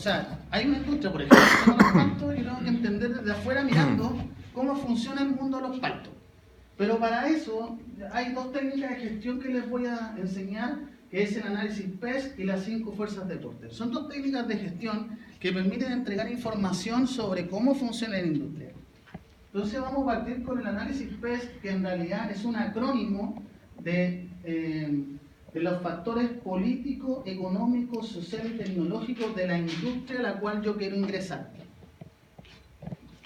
sea, hay una industria, por ejemplo, como los paltos, y tengo que entender desde afuera mirando cómo funciona el mundo de los paltos. Pero para eso hay dos técnicas de gestión que les voy a enseñar, que es el análisis PESC y las 5 fuerzas de Porter. Son dos técnicas de gestión que permiten entregar información sobre cómo funciona la industria. Entonces vamos a partir con el análisis PESC, que en realidad es un acrónimo de los factores políticos, económicos, sociales y tecnológicos de la industria a la cual yo quiero ingresar.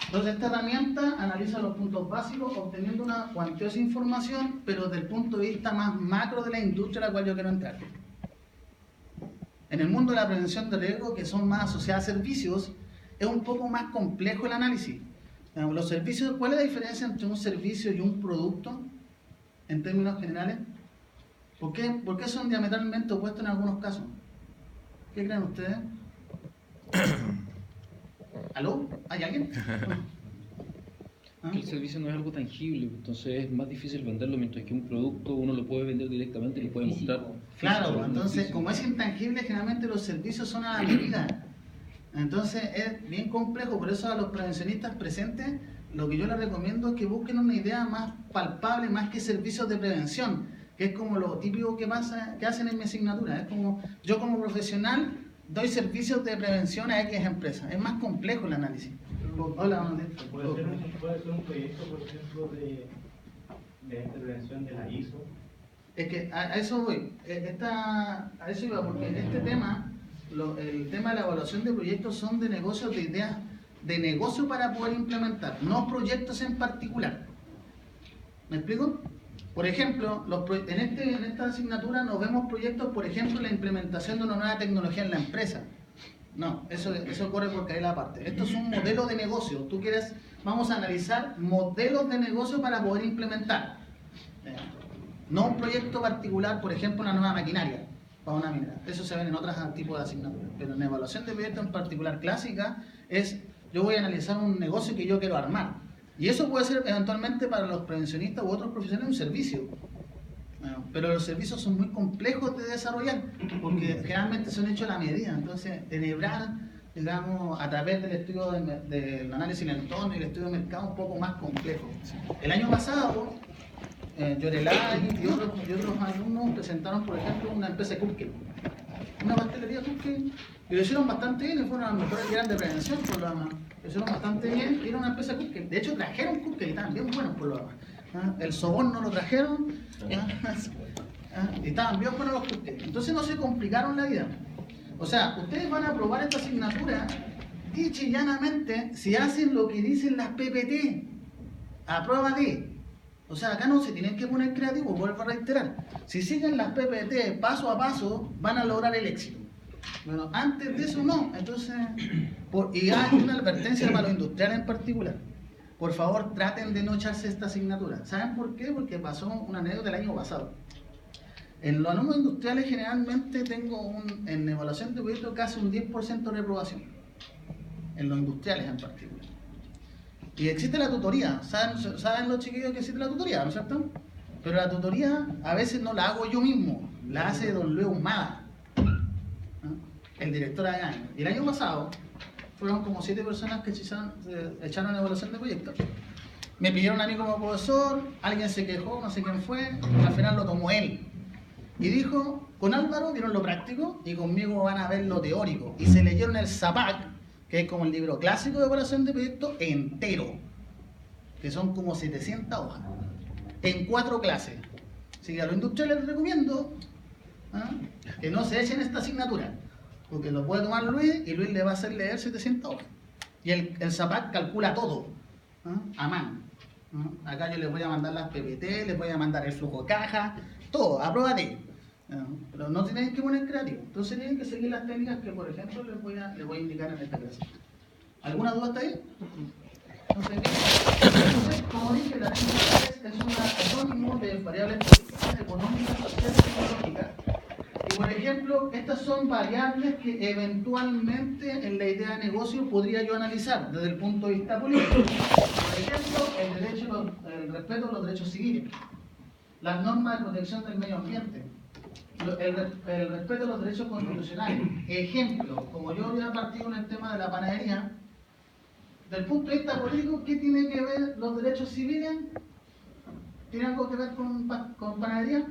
Entonces esta herramienta analiza los puntos básicos obteniendo una cuantiosa información, pero desde el punto de vista más macro de la industria a la cual yo quiero entrar. En el mundo de la prevención de riesgo, que son más asociadas a servicios, es un poco más complejo el análisis. Los servicios, ¿cuál es la diferencia entre un servicio y un producto en términos generales? ¿Por qué son diametralmente opuestos en algunos casos? ¿Qué creen ustedes? ¿Aló? ¿Hay alguien? Que el servicio no es algo tangible, entonces es más difícil venderlo, mientras que un producto uno lo puede vender directamente y lo puede mostrar. Claro, entonces como es intangible, generalmente los servicios son a la medida. Entonces es bien complejo, por eso a los prevencionistas presentes lo que yo les recomiendo es que busquen una idea más palpable, más que servicios de prevención, que es como lo típico que hacen en mi asignatura. Es como yo como profesional doy servicios de prevención a X empresas. Es más complejo el análisis. Hola, ¿Puede ser un proyecto, por ejemplo, de prevención de la ISO? Es que a eso voy. A eso iba, porque este tema, el tema de la evaluación de proyectos son de negocios, de ideas de negocio para poder implementar, no proyectos en particular. ¿Me explico? Por ejemplo, en esta asignatura nos vemos proyectos, por ejemplo, la implementación de una nueva tecnología en la empresa. No, eso corre por caer la parte. Esto es un modelo de negocio. Vamos a analizar modelos de negocio para poder implementar. No un proyecto particular, por ejemplo, una nueva maquinaria para una minera. Eso se ve en otros tipos de asignaturas. Pero en evaluación de proyectos en particular clásica yo voy a analizar un negocio que yo quiero armar. Y eso puede ser eventualmente para los prevencionistas u otros profesionales un servicio. Pero los servicios son muy complejos de desarrollar, porque generalmente son hechos a la medida. Entonces, enhebrar, digamos, a través del estudio del análisis en el entorno y el estudio de mercado, un poco más complejo. El año pasado, Yorelay y otros alumnos presentaron, por ejemplo, una empresa de cupcake, una pastelería cupcake, y lo hicieron bastante bien, y fueron las mejores que eran de prevención, por lo demás. Lo hicieron bastante bien, y era una empresa de cupcake. De hecho, trajeron cupcake y estaban bien buenos, por lo demás. El sobón no lo trajeron, y estaban bien buenos los cupcakes. Entonces no se complicaron la vida. O sea, ustedes van a aprobar esta asignatura, dicho y llanamente, si hacen lo que dicen las PPT, a prueba de. O sea, acá no se tienen que poner creativos, vuelvo a reiterar. Si siguen las PPT paso a paso, van a lograr el éxito. Bueno, antes de eso no. Entonces, y hay una advertencia para los industriales en particular. Por favor, traten de no echarse esta asignatura. ¿Saben por qué? Porque pasó una anécdota el año pasado. En los alumnos industriales generalmente tengo en evaluación de proyectos casi un 10% de reprobación. En los industriales en particular. Y existe la tutoría. ¿Saben los chiquillos que existe la tutoría, no es cierto? Pero la tutoría a veces no la hago yo mismo. La hace don Luis Humada, el director de año. Y el año pasado fueron como 7 personas que echaron evaluación de proyectos. Me pidieron a mí como profesor, alguien se quejó, no sé quién fue, y al final lo tomó él. Y dijo, con Álvaro vieron lo práctico y conmigo van a ver lo teórico. Y se leyeron el ZAPAC, que es como el libro clásico de evaluación de proyectos, entero. Que son como 700 hojas. En 4 clases. Así que a los industriales les recomiendo que no se echen esta asignatura. Porque lo puede tomar Luis y Luis le va a hacer leer 700 hojas. Y el ZAPAC calcula todo, a mano. Acá yo les voy a mandar las PPT, les voy a mandar el flujo de caja, todo, a prueba de. Pero no tienen que poner creativo. Entonces tienen que seguir las técnicas que, por ejemplo, les voy a indicar en esta clase. ¿Alguna duda hasta ahí? Entonces, como dije, la técnica es un acrónimo de variables políticas, económicas, sociales y tecnológicas. Y por ejemplo, estas son variables que eventualmente en la idea de negocio podría yo analizar desde el punto de vista político. Por ejemplo, el respeto a los derechos civiles, las normas de protección del medio ambiente, el respeto a los derechos constitucionales. Ejemplo, como yo había partido en el tema de la panadería, del punto de vista político, ¿qué tiene que ver los derechos civiles? ¿Tiene algo que ver con panadería?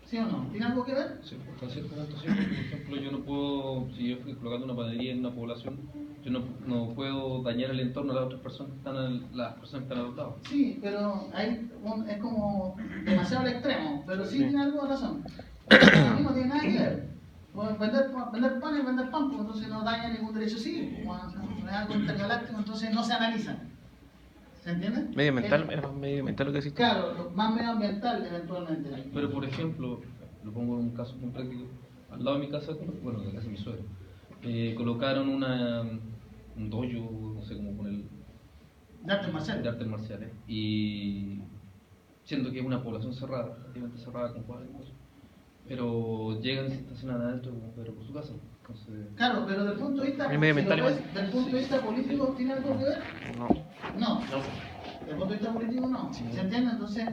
¿Sí o no? ¿Tiene algo que ver? Sí, hasta cierto punto sí, porque, por ejemplo, yo no puedo, si yo estoy colocando una panadería en una población, yo no puedo dañar el entorno de las otras personas que están, las personas que están a los lados. Sí, pero es como demasiado al extremo, pero sí tiene algo de razón. A mí no tiene nada que ver. Pues vender pan es vender pan, pues entonces no daña ningún derecho civil. Es algo intergaláctico, entonces no se analiza. ¿Se entiende? Medioambiental, era más medioambiental lo que decís tú. Claro, más medioambiental eventualmente. Pero, por ejemplo, lo pongo en un caso muy práctico, al lado de mi casa, bueno, de la casa de mi suegro, colocaron un dojo, no sé cómo ponerlo, De artes marciales. de artes marciales, y siendo que es una población cerrada, relativamente cerrada con cuadros y cosas, pero llegan y se estacionan adentro como Pedro por su casa. Entonces, Claro, pero del punto de vista, Es medioambiental si lo ves, igual. del punto de vista político, ¿tiene algo que ver? No. No. Desde el punto de vista político no. ¿Se entiende? Entonces,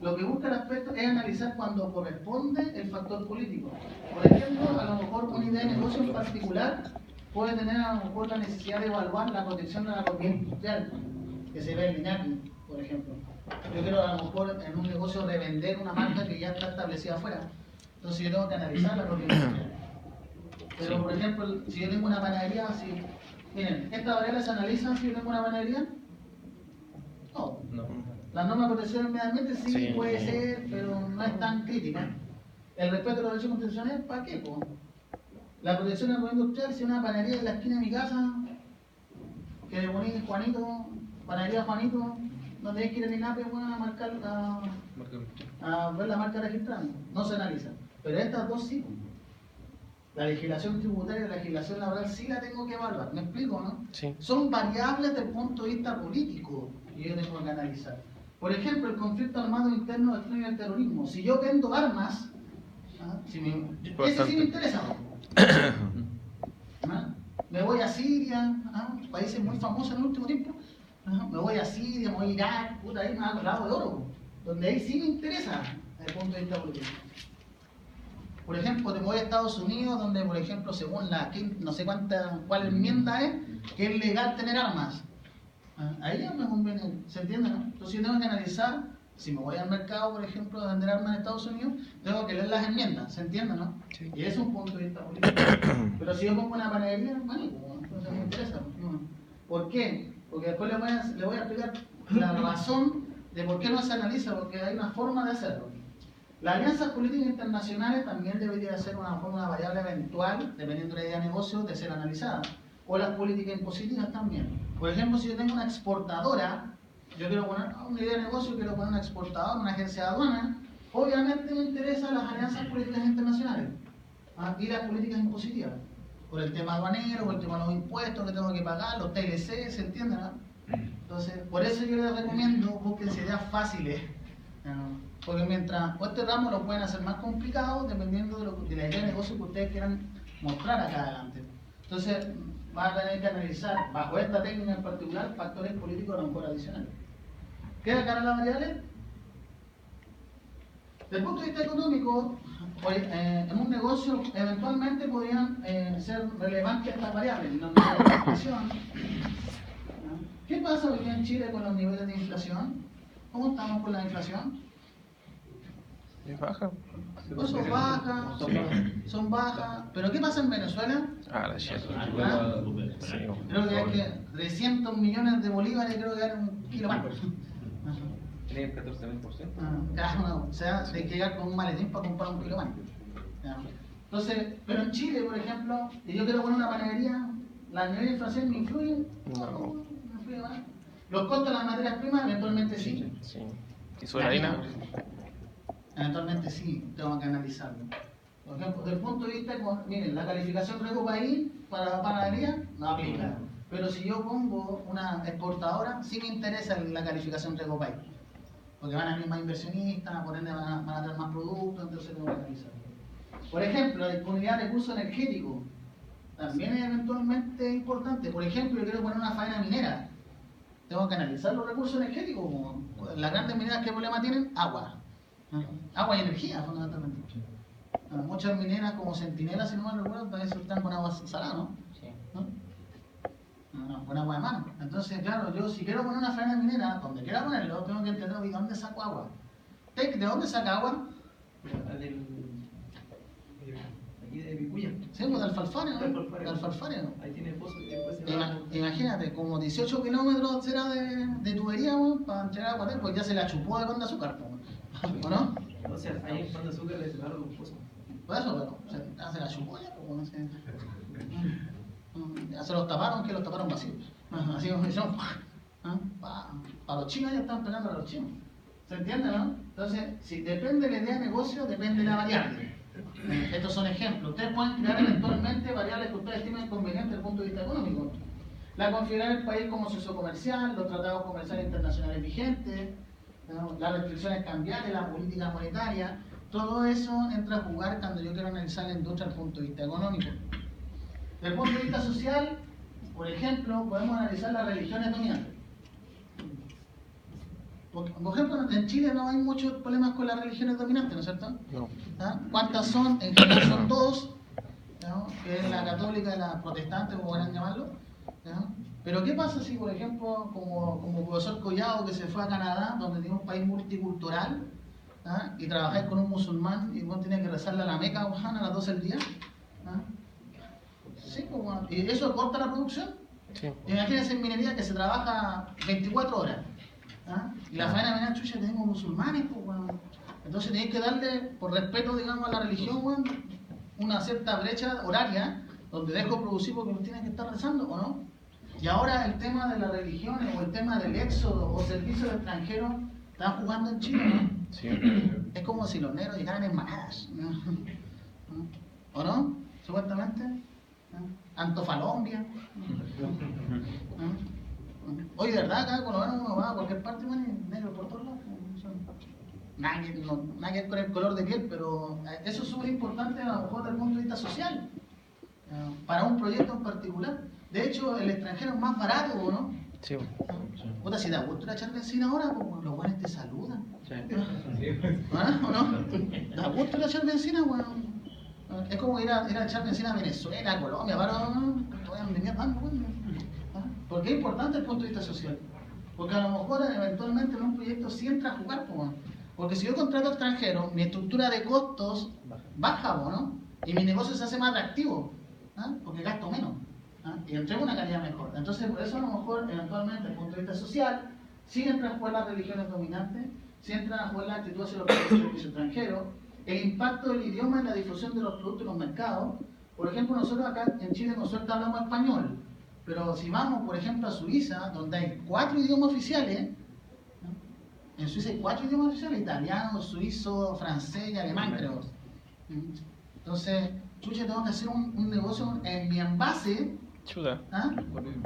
lo que busca el aspecto es analizar cuando corresponde el factor político. Por ejemplo, a lo mejor una idea de negocio en particular puede tener a lo mejor la necesidad de evaluar la protección de la propiedad industrial, que se ve en INAPI, por ejemplo. Yo quiero a lo mejor en un negocio revender una marca que ya está establecida afuera. Entonces yo tengo que analizar la propiedad industrial. Pero, por ejemplo, si yo tengo una panadería, miren, ¿estas variables se analizan si yo tengo una panadería? No. no. La norma de protección del medio ambiente sí Sí. puede ser, pero no es tan crítica. El respeto a los derechos constitucionales, ¿para qué? Po? La protección de la propiedad industrial, si una panadería en la esquina de mi casa, que le poní Juanito, panadería Juanito, no tenés que ir a INAPI a marcar, a ver la marca registrada, no se analiza. Pero estas dos sí. La legislación tributaria y la legislación laboral sí la tengo que evaluar. ¿Me explico, no? Sí. Son variables desde el punto de vista político que yo tengo que analizar. Por ejemplo, el conflicto armado interno destruye el terrorismo. Si yo vendo armas, ese sí me interesa. ¿Ah? Me voy a Siria, países muy famosos en el último tiempo. Me voy a Siria, me voy a Irak, puta, ahí me hago lado de oro. Donde ahí sí me interesa desde el punto de vista político. Por ejemplo, te voy a Estados Unidos, donde, por ejemplo, según no sé cuál enmienda es, que es legal tener armas. Ahí ya me conviene, ¿se entiende, no? Entonces yo tengo que analizar, si me voy al mercado, por ejemplo, de vender armas en Estados Unidos, tengo que leer las enmiendas, ¿se entiende, no? Sí. Y ese es un punto de vista político. Pero si yo pongo una panadería, bueno, entonces me interesa. ¿No? ¿Por qué? Porque después le voy a explicar la razón de por qué no se analiza, porque hay una forma de hacerlo. Las alianzas políticas internacionales también debería ser una variable eventual, dependiendo de la idea de negocio, de ser analizada. O las políticas impositivas también. Por ejemplo, si yo tengo una exportadora, yo quiero poner una idea de negocio, quiero poner una exportadora, una agencia de aduana, obviamente me interesan las alianzas políticas internacionales y las políticas impositivas. Por el tema aduanero, por el tema de los impuestos que tengo que pagar, los TLC, ¿se entiende, no? Entonces, por eso yo les recomiendo, busquen ideas fáciles. Porque mientras este ramo lo pueden hacer más complicado dependiendo de la idea de negocio que ustedes quieran mostrar acá adelante. Entonces, van a tener que analizar, bajo esta técnica en particular, factores políticos a lo mejor adicionales. ¿Queda clara la variable? Desde el punto de vista económico, en un negocio eventualmente podrían ser relevantes estas variables. La inflación. ¿Qué pasa hoy día en Chile con los niveles de inflación? ¿Cómo estamos con la inflación? ¿Es baja? Pues son bajas, pero ¿qué pasa en Venezuela? Ah, la shit. Sí. Creo que hay que 300 millones de bolívares, creo que era un kilo más. Tiene 14.000%. Claro, o sea, hay que llegar con un maletín para comprar un kilo más. Entonces, pero en Chile, por ejemplo, si yo quiero poner una panadería, ¿la nivel de inflación me influye? No. No influye más. ¿Los costos de las materias primas? Eventualmente sí. Sí. ¿Y sobre la harina? Eventualmente sí, tengo que analizarlo. Por ejemplo, desde el punto de vista, miren, la calificación riesgo país para la panadería no aplica. Pero si yo pongo una exportadora, sí me interesa la calificación riesgo país. Porque van a venir más inversionistas, por ende van a traer más productos, entonces tengo que analizarlo. Por ejemplo, la disponibilidad de recursos energéticos también es eventualmente importante. Por ejemplo, yo quiero poner una faena minera. Tengo que analizar los recursos energéticos. Las grandes mineras, ¿qué problema tienen? Agua. Agua y energía, fundamentalmente. Muchas mineras como centinelas, si no me recuerdo, también se están con agua salada, ¿no? Sí. Con agua de mano. Entonces, claro, yo si quiero poner una faena minera, donde quiera ponerlo, tengo que entender ¿de dónde saco agua? ¿De dónde saca agua? Aquí de Vicuña. Sí, pues de Alfalfare, ¿no? De Alfalfare, ¿no? Ahí tiene pozos y después se va. Imagínate, como 18 kilómetros será de tubería, ¿no? Para entregar agua, pues ya se la chupó de pan de azúcar, ¿o no? O sea, ahí en Pan de Azúcar le separaron los pozos. Por eso, bueno, ya se la chupó ya, pues, no sé. Ya se los taparon, que los taparon vacíos. Así como hicieron, para los chinos ya están pegando a los chinos. ¿Se entiende, no? Entonces, si depende de la idea de negocio, depende de la variable. Estos son ejemplos. Ustedes pueden crear eventualmente variables que ustedes estimen convenientes desde el punto de vista económico. La configurar el país como socio comercial, los tratados comerciales internacionales vigentes, ¿no? Las restricciones cambiarias, la política monetaria, todo eso entra a jugar cuando yo quiero analizar la industria desde el punto de vista económico. Desde el punto de vista social, por ejemplo, podemos analizar las religiones dominantes. Por ejemplo, en Chile no hay muchos problemas con las religiones dominantes, ¿no es cierto? No. ¿Cuántas son? En general son dos, ¿no? Que es la católica y la protestante, como quieran llamarlo, ¿no? Pero ¿qué pasa si, por ejemplo, como profesor Collado que se fue a Canadá, donde tiene un país multicultural, ¿no? Y trabajáis con un musulmán y vos tenés que rezarle a la Meca a las 12 del día? ¿No? Sí, pues, bueno. ¿Y eso corta la producción? Sí. Imagínense en minería que se trabaja 24 horas. Y la faena minera, chucha, tenemos musulmanes, pues, bueno. Entonces tenéis que darle, por respeto, digamos, a la religión, bueno, una cierta brecha horaria donde dejo producir porque nos tienen que estar rezando, ¿o no? Y ahora el tema de las religiones o el tema del éxodo o servicio de extranjeros están jugando en Chile, ¿no? Sí. Es como si los negros llegaran en manadas, ¿no? ¿O no? Supuestamente. Antofalombia. Hoy, de verdad, acá cuando uno va a cualquier parte, bueno, negro por todos lados. Nada que ver con el color de piel, pero eso es súper importante a lo mejor desde el punto de vista social, para un proyecto en particular. De hecho, el extranjero es más barato, ¿no? Sí. Puta, si te gusta echar benzina ahora, pues los buenos te saludan. Sí. ¿O no? ¿Te gusta echar benzina, bueno? Es como ir a echar benzina a Venezuela, a Colombia, para te vayan a venir dando, bueno. Porque es importante el punto de vista social. Porque a lo mejor eventualmente en un proyecto sí entra a jugar, pues. Porque si yo contrato extranjero, mi estructura de costos baja, ¿no? Y mi negocio se hace más atractivo, porque gasto menos, y entrego una calidad mejor. Entonces, por eso a lo mejor, eventualmente, desde el punto de vista social, sí entran a jugar las religiones dominantes, sí entran a jugar la actitud hacia los servicios extranjeros, el impacto del idioma en la difusión de los productos en los mercados. Por ejemplo, nosotros acá en Chile nosotros hablamos español, pero si vamos, por ejemplo, a Suiza, donde hay 4 idiomas oficiales, en Suiza hay 4 idiomas oficiales: italiano, suizo, francés y alemán, creo. Entonces, chucha, tengo que hacer un negocio en mi envase, Chuta.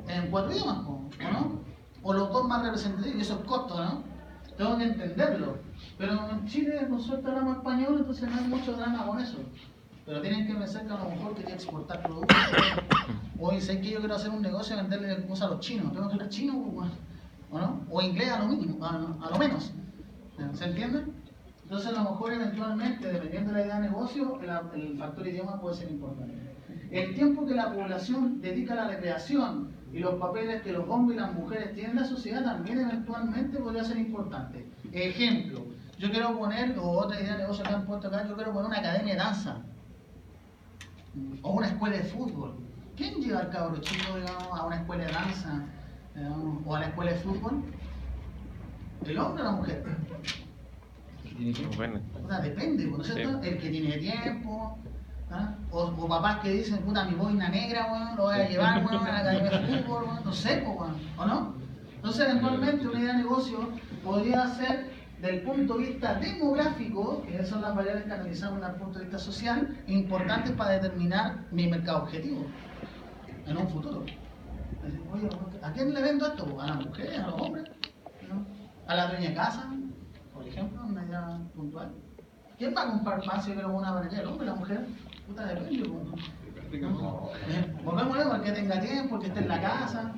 en 4 idiomas, ¿o no? O los 2 más representativos, y eso es costo, ¿no? Tengo que entenderlo. Pero en Chile nosotros hablamos español, entonces no hay mucho drama con eso. Pero tienen que pensar que a lo mejor quería exportar productos. Hoy sé que yo quiero hacer un negocio y venderle cosas a los chinos. Tengo que hablar chino, ¿o no? O inglés a lo mínimo, a lo menos. ¿Se entiende? Entonces a lo mejor eventualmente, dependiendo de la idea de negocio, el factor idioma puede ser importante. El tiempo que la población dedica a la recreación y los papeles que los hombres y las mujeres tienen en la sociedad también eventualmente podría ser importante. Ejemplo, yo quiero poner, o otra idea de negocio que han puesto acá, yo quiero poner una academia de danza o una escuela de fútbol. ¿Quién lleva al cabro chico, digamos, a una escuela de danza, digamos, o a la escuela de fútbol? ¿El hombre o la mujer? Bueno. O sea, depende, ¿no es cierto? Sí. El que tiene tiempo, o papás que dicen, puta, mi boina negra, bueno, lo voy a llevar, bueno, a la academia de fútbol, bueno, no sé, pues, bueno, ¿o no? Entonces, eventualmente, una idea de negocio podría ser, desde el punto de vista demográfico, que son las variables que analizamos desde el punto de vista social, importantes para determinar mi mercado objetivo en un futuro. Oye, ¿a quién le vendo esto? ¿A las mujeres? ¿A los hombres? ¿No? ¿A la dueña de casa? Por ejemplo, una idea puntual. ¿Quién va a comprar pan si yo quiero una varilla? ¿El hombre o la mujer? Puta, depende. Volvemos a ver, que tenga tiempo, que esté en la casa.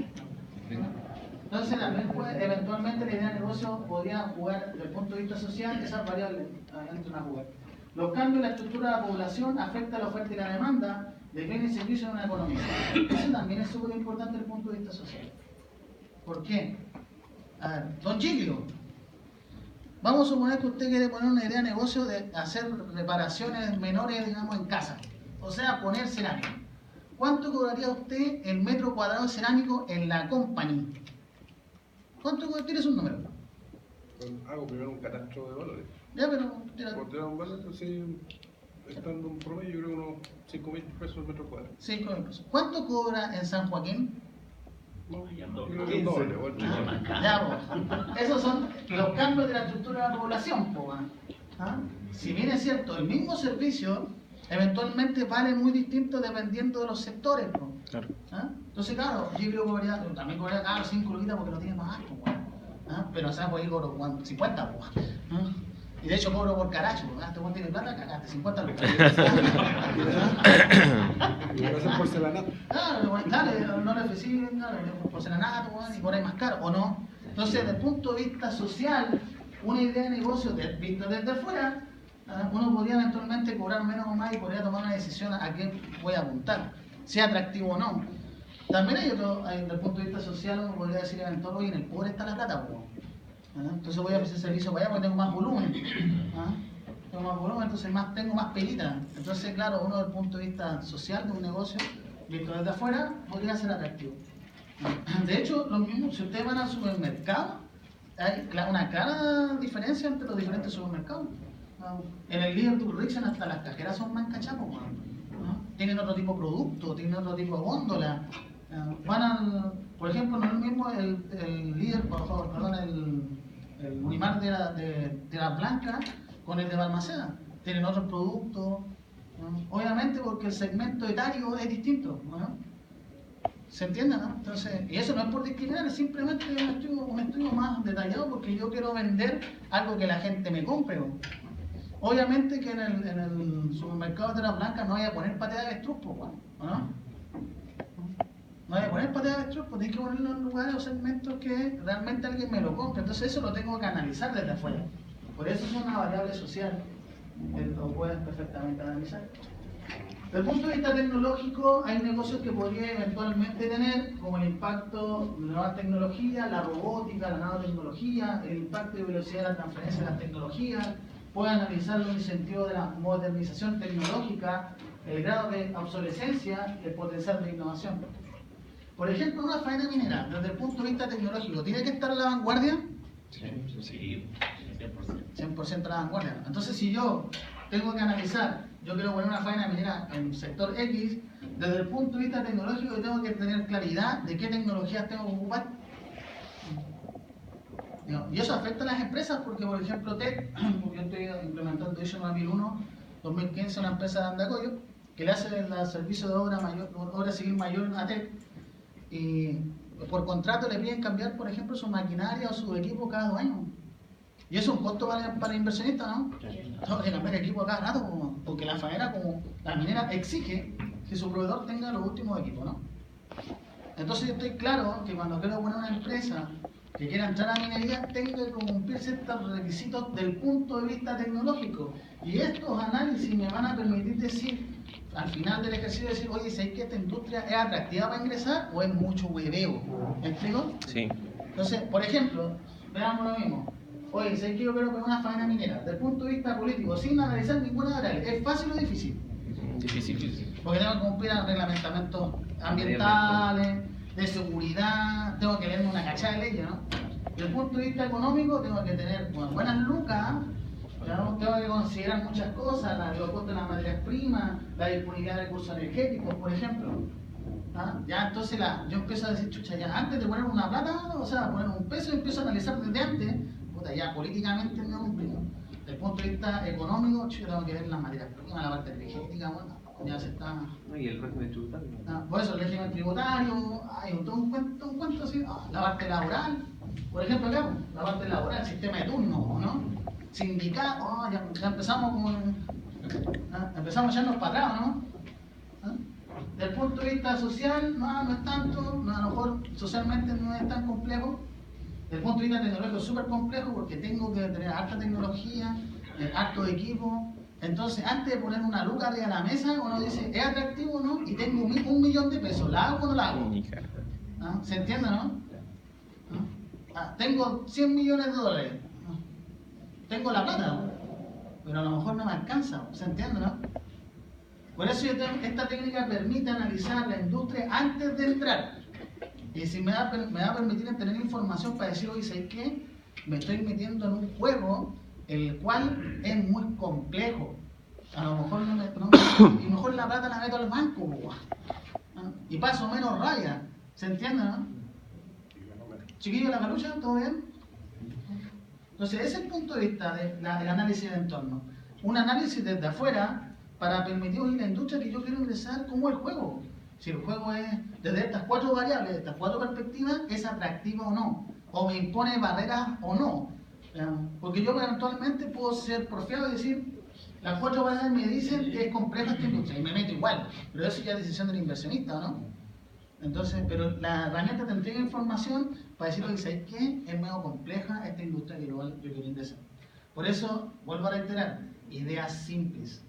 Entonces también eventualmente la idea de negocio podría jugar desde el punto de vista social esas variables entran a jugar. Los cambios en la estructura de la población afectan la oferta y la demanda de bienes y servicios en una economía. Eso también es súper importante desde el punto de vista social. ¿Por qué? A ver, don Giglio, vamos a suponer que usted quiere poner una idea de negocio de hacer reparaciones menores, digamos, en casa. O sea, poner cerámica. ¿Cuánto cobraría usted el metro cuadrado de cerámico en la company? ¿Cuánto tienes un número? Hago primero un catastro de valores. Ya, pero Por tirar un valor, así, estando un promedio, yo creo unos 5.000 pesos el metro cuadrado. 5.000 pesos. ¿Cuánto cobra en San Joaquín? No, yo creo que el doble o el triple. Ya, pues. Esos son los cambios de la estructura de la población, pues. Si bien es cierto, el mismo servicio eventualmente vale muy distinto dependiendo de los sectores, pues. Claro. Entonces, claro, yo creo que también cobraría 5 luquitas porque lo tiene más alto, pues. Pero o sea, pues ahí cobro 50, pues. Y de hecho cobro por caracho, pues. Este buen tiene plata, cagaste, 50 lucas. Y va a ser porcelanato. Claro, bueno, dale, no le ofrecí, claro, porcelanato, y por ahí más caro, ¿o no? Entonces, desde el punto de vista social, una idea de negocio vista desde fuera, uno podría eventualmente cobrar menos o más y podría tomar una decisión a qué voy a apuntar, sea atractivo o no. También hay otro, desde el punto de vista social, uno podría decir eventualmente, oye, en el pobre está la plata, pues. Entonces voy a ofrecer servicio para allá porque tengo más volumen. Tengo más volumen, entonces tengo más pelita. Entonces, claro, uno desde el punto de vista social de un negocio, visto desde afuera, podría ser atractivo. De hecho, lo mismo, si ustedes van al supermercado, hay una clara diferencia entre los diferentes supermercados. En el Líder Turrixen hasta las cajeras son más cachapos, tienen otro tipo de producto, tienen otro tipo de góndola. Por ejemplo, no es lo mismo el Líder, por favor, perdón, el Unimar de la Blanca con el de Balmaceda. Tienen otros productos, obviamente porque el segmento etario es distinto, ¿no? ¿Se entiende, no? Entonces, y eso no es por discriminar, es simplemente un estudio más detallado porque yo quiero vender algo que la gente me compre, ¿no? Obviamente que en el supermercado de la Blanca no hay a poner paté de avestruz, ¿o no? No hay a poner paté de avestruz, pues tienes que ponerlo en lugares o segmentos que realmente alguien me lo compre. Entonces eso lo tengo que analizar desde afuera. Por eso es una variable social, lo pueden perfectamente analizar. Desde el punto de vista tecnológico, hay negocios que podrían eventualmente tener, como el impacto de nuevas tecnologías, la robótica, la nanotecnología, el impacto de velocidad de la transferencia de las tecnologías. Puede analizarlo en el sentido de la modernización tecnológica, el grado de obsolescencia, el potencial de innovación. Por ejemplo, una faena minera, desde el punto de vista tecnológico, ¿tiene que estar a la vanguardia? Sí, 100%. 100% a la vanguardia. Entonces, si yo tengo que analizar, yo quiero poner una faena minera en el sector X, desde el punto de vista tecnológico, yo tengo que tener claridad de qué tecnologías tengo que ocupar. Y eso afecta a las empresas porque, por ejemplo, TEC, yo estoy implementando ISO 9001-2015, una empresa de Andacoyo, que le hace el servicio de obra civil mayor a TEC, y por contrato le piden cambiar, por ejemplo, su maquinaria o su equipo cada 2 años. Y eso es un costo para el inversionista, ¿no? Tengo que cambiar equipo cada rato, porque la faena, como la minera, exige que su proveedor tenga los últimos equipos, ¿no? Entonces yo estoy claro que cuando quiero poner una empresa que quiera entrar a minería, tenga que cumplir ciertos requisitos del punto de vista tecnológico. Y estos análisis me van a permitir decir, al final del ejercicio, decir, oye, ¿sabes que esta industria es atractiva para ingresar o es mucho hueveo? ¿Me explico? Sí. Entonces, por ejemplo, veamos lo mismo. Oye, ¿sabes que yo quiero poner una faena minera? Desde el punto de vista político, sin analizar ninguna variable, ¿es fácil o difícil? Difícil. Porque tengo que cumplir a reglamentamientos ambientales, de seguridad, tengo que leerme una cachada de leyes, ¿no? Desde el punto de vista económico, tengo que tener buenas lucas, ¿no? Tengo que considerar muchas cosas, los costos de las materias primas, la disponibilidad de recursos energéticos, por ejemplo. Ya entonces yo empiezo a decir, chucha, ya antes de poner una plata, o sea, poner un peso, empiezo a analizar desde antes, puta, ya políticamente no cumplimos. Desde el punto de vista económico, yo tengo que ver las materias primas, la parte energética, bueno, ya se está. Y el régimen tributario. Por eso el régimen tributario, hay todo un cuento así, la parte laboral, por ejemplo acá, la parte laboral, el sistema de turno, ¿no? Sindicato, ya empezamos con. Empezamos a echarnos para atrás, ¿no? Del punto de vista social, no es tanto, no, a lo mejor socialmente no es tan complejo. Del punto de vista tecnológico es súper complejo porque tengo que tener alta tecnología, harto equipo. Entonces, antes de poner una luca arriba de la mesa, uno dice, ¿es atractivo o no? Y tengo 1.000.000 de pesos, ¿la hago o no la hago? ¿Ah? ¿Se entiende, no? ¿Ah? Tengo 100 millones de dólares. ¿No? Tengo la plata, pero a lo mejor no me alcanza, ¿se entiende, no? Por eso esta técnica permite analizar la industria antes de entrar. Y si me va a permitir tener información para decir, oye, ¿sabes qué? Me estoy metiendo en un juego el cual es muy complejo. A lo mejor y mejor la plata la meto al banco, ¿no? Y paso menos raya. ¿Se entiende, no? Chiquillo, la calucha, ¿todo bien? Entonces, ese es el punto de vista del análisis de entorno. Un análisis desde afuera para permitir a la industria que yo quiero ingresar como el juego. Si el juego es desde estas 4 variables, de estas 4 perspectivas, ¿es atractivo o no? ¿O me impone barreras o no? Porque yo eventualmente puedo ser porfiado y decir, las 4 variables me dicen que es compleja esta industria y me meto igual. Pero eso ya es decisión del inversionista, ¿no? Entonces, pero la herramienta te entrega información para decir, oye, ¿sabes qué? Es medio compleja esta industria que yo quiero ingresar. Por eso, vuelvo a reiterar, ideas simples.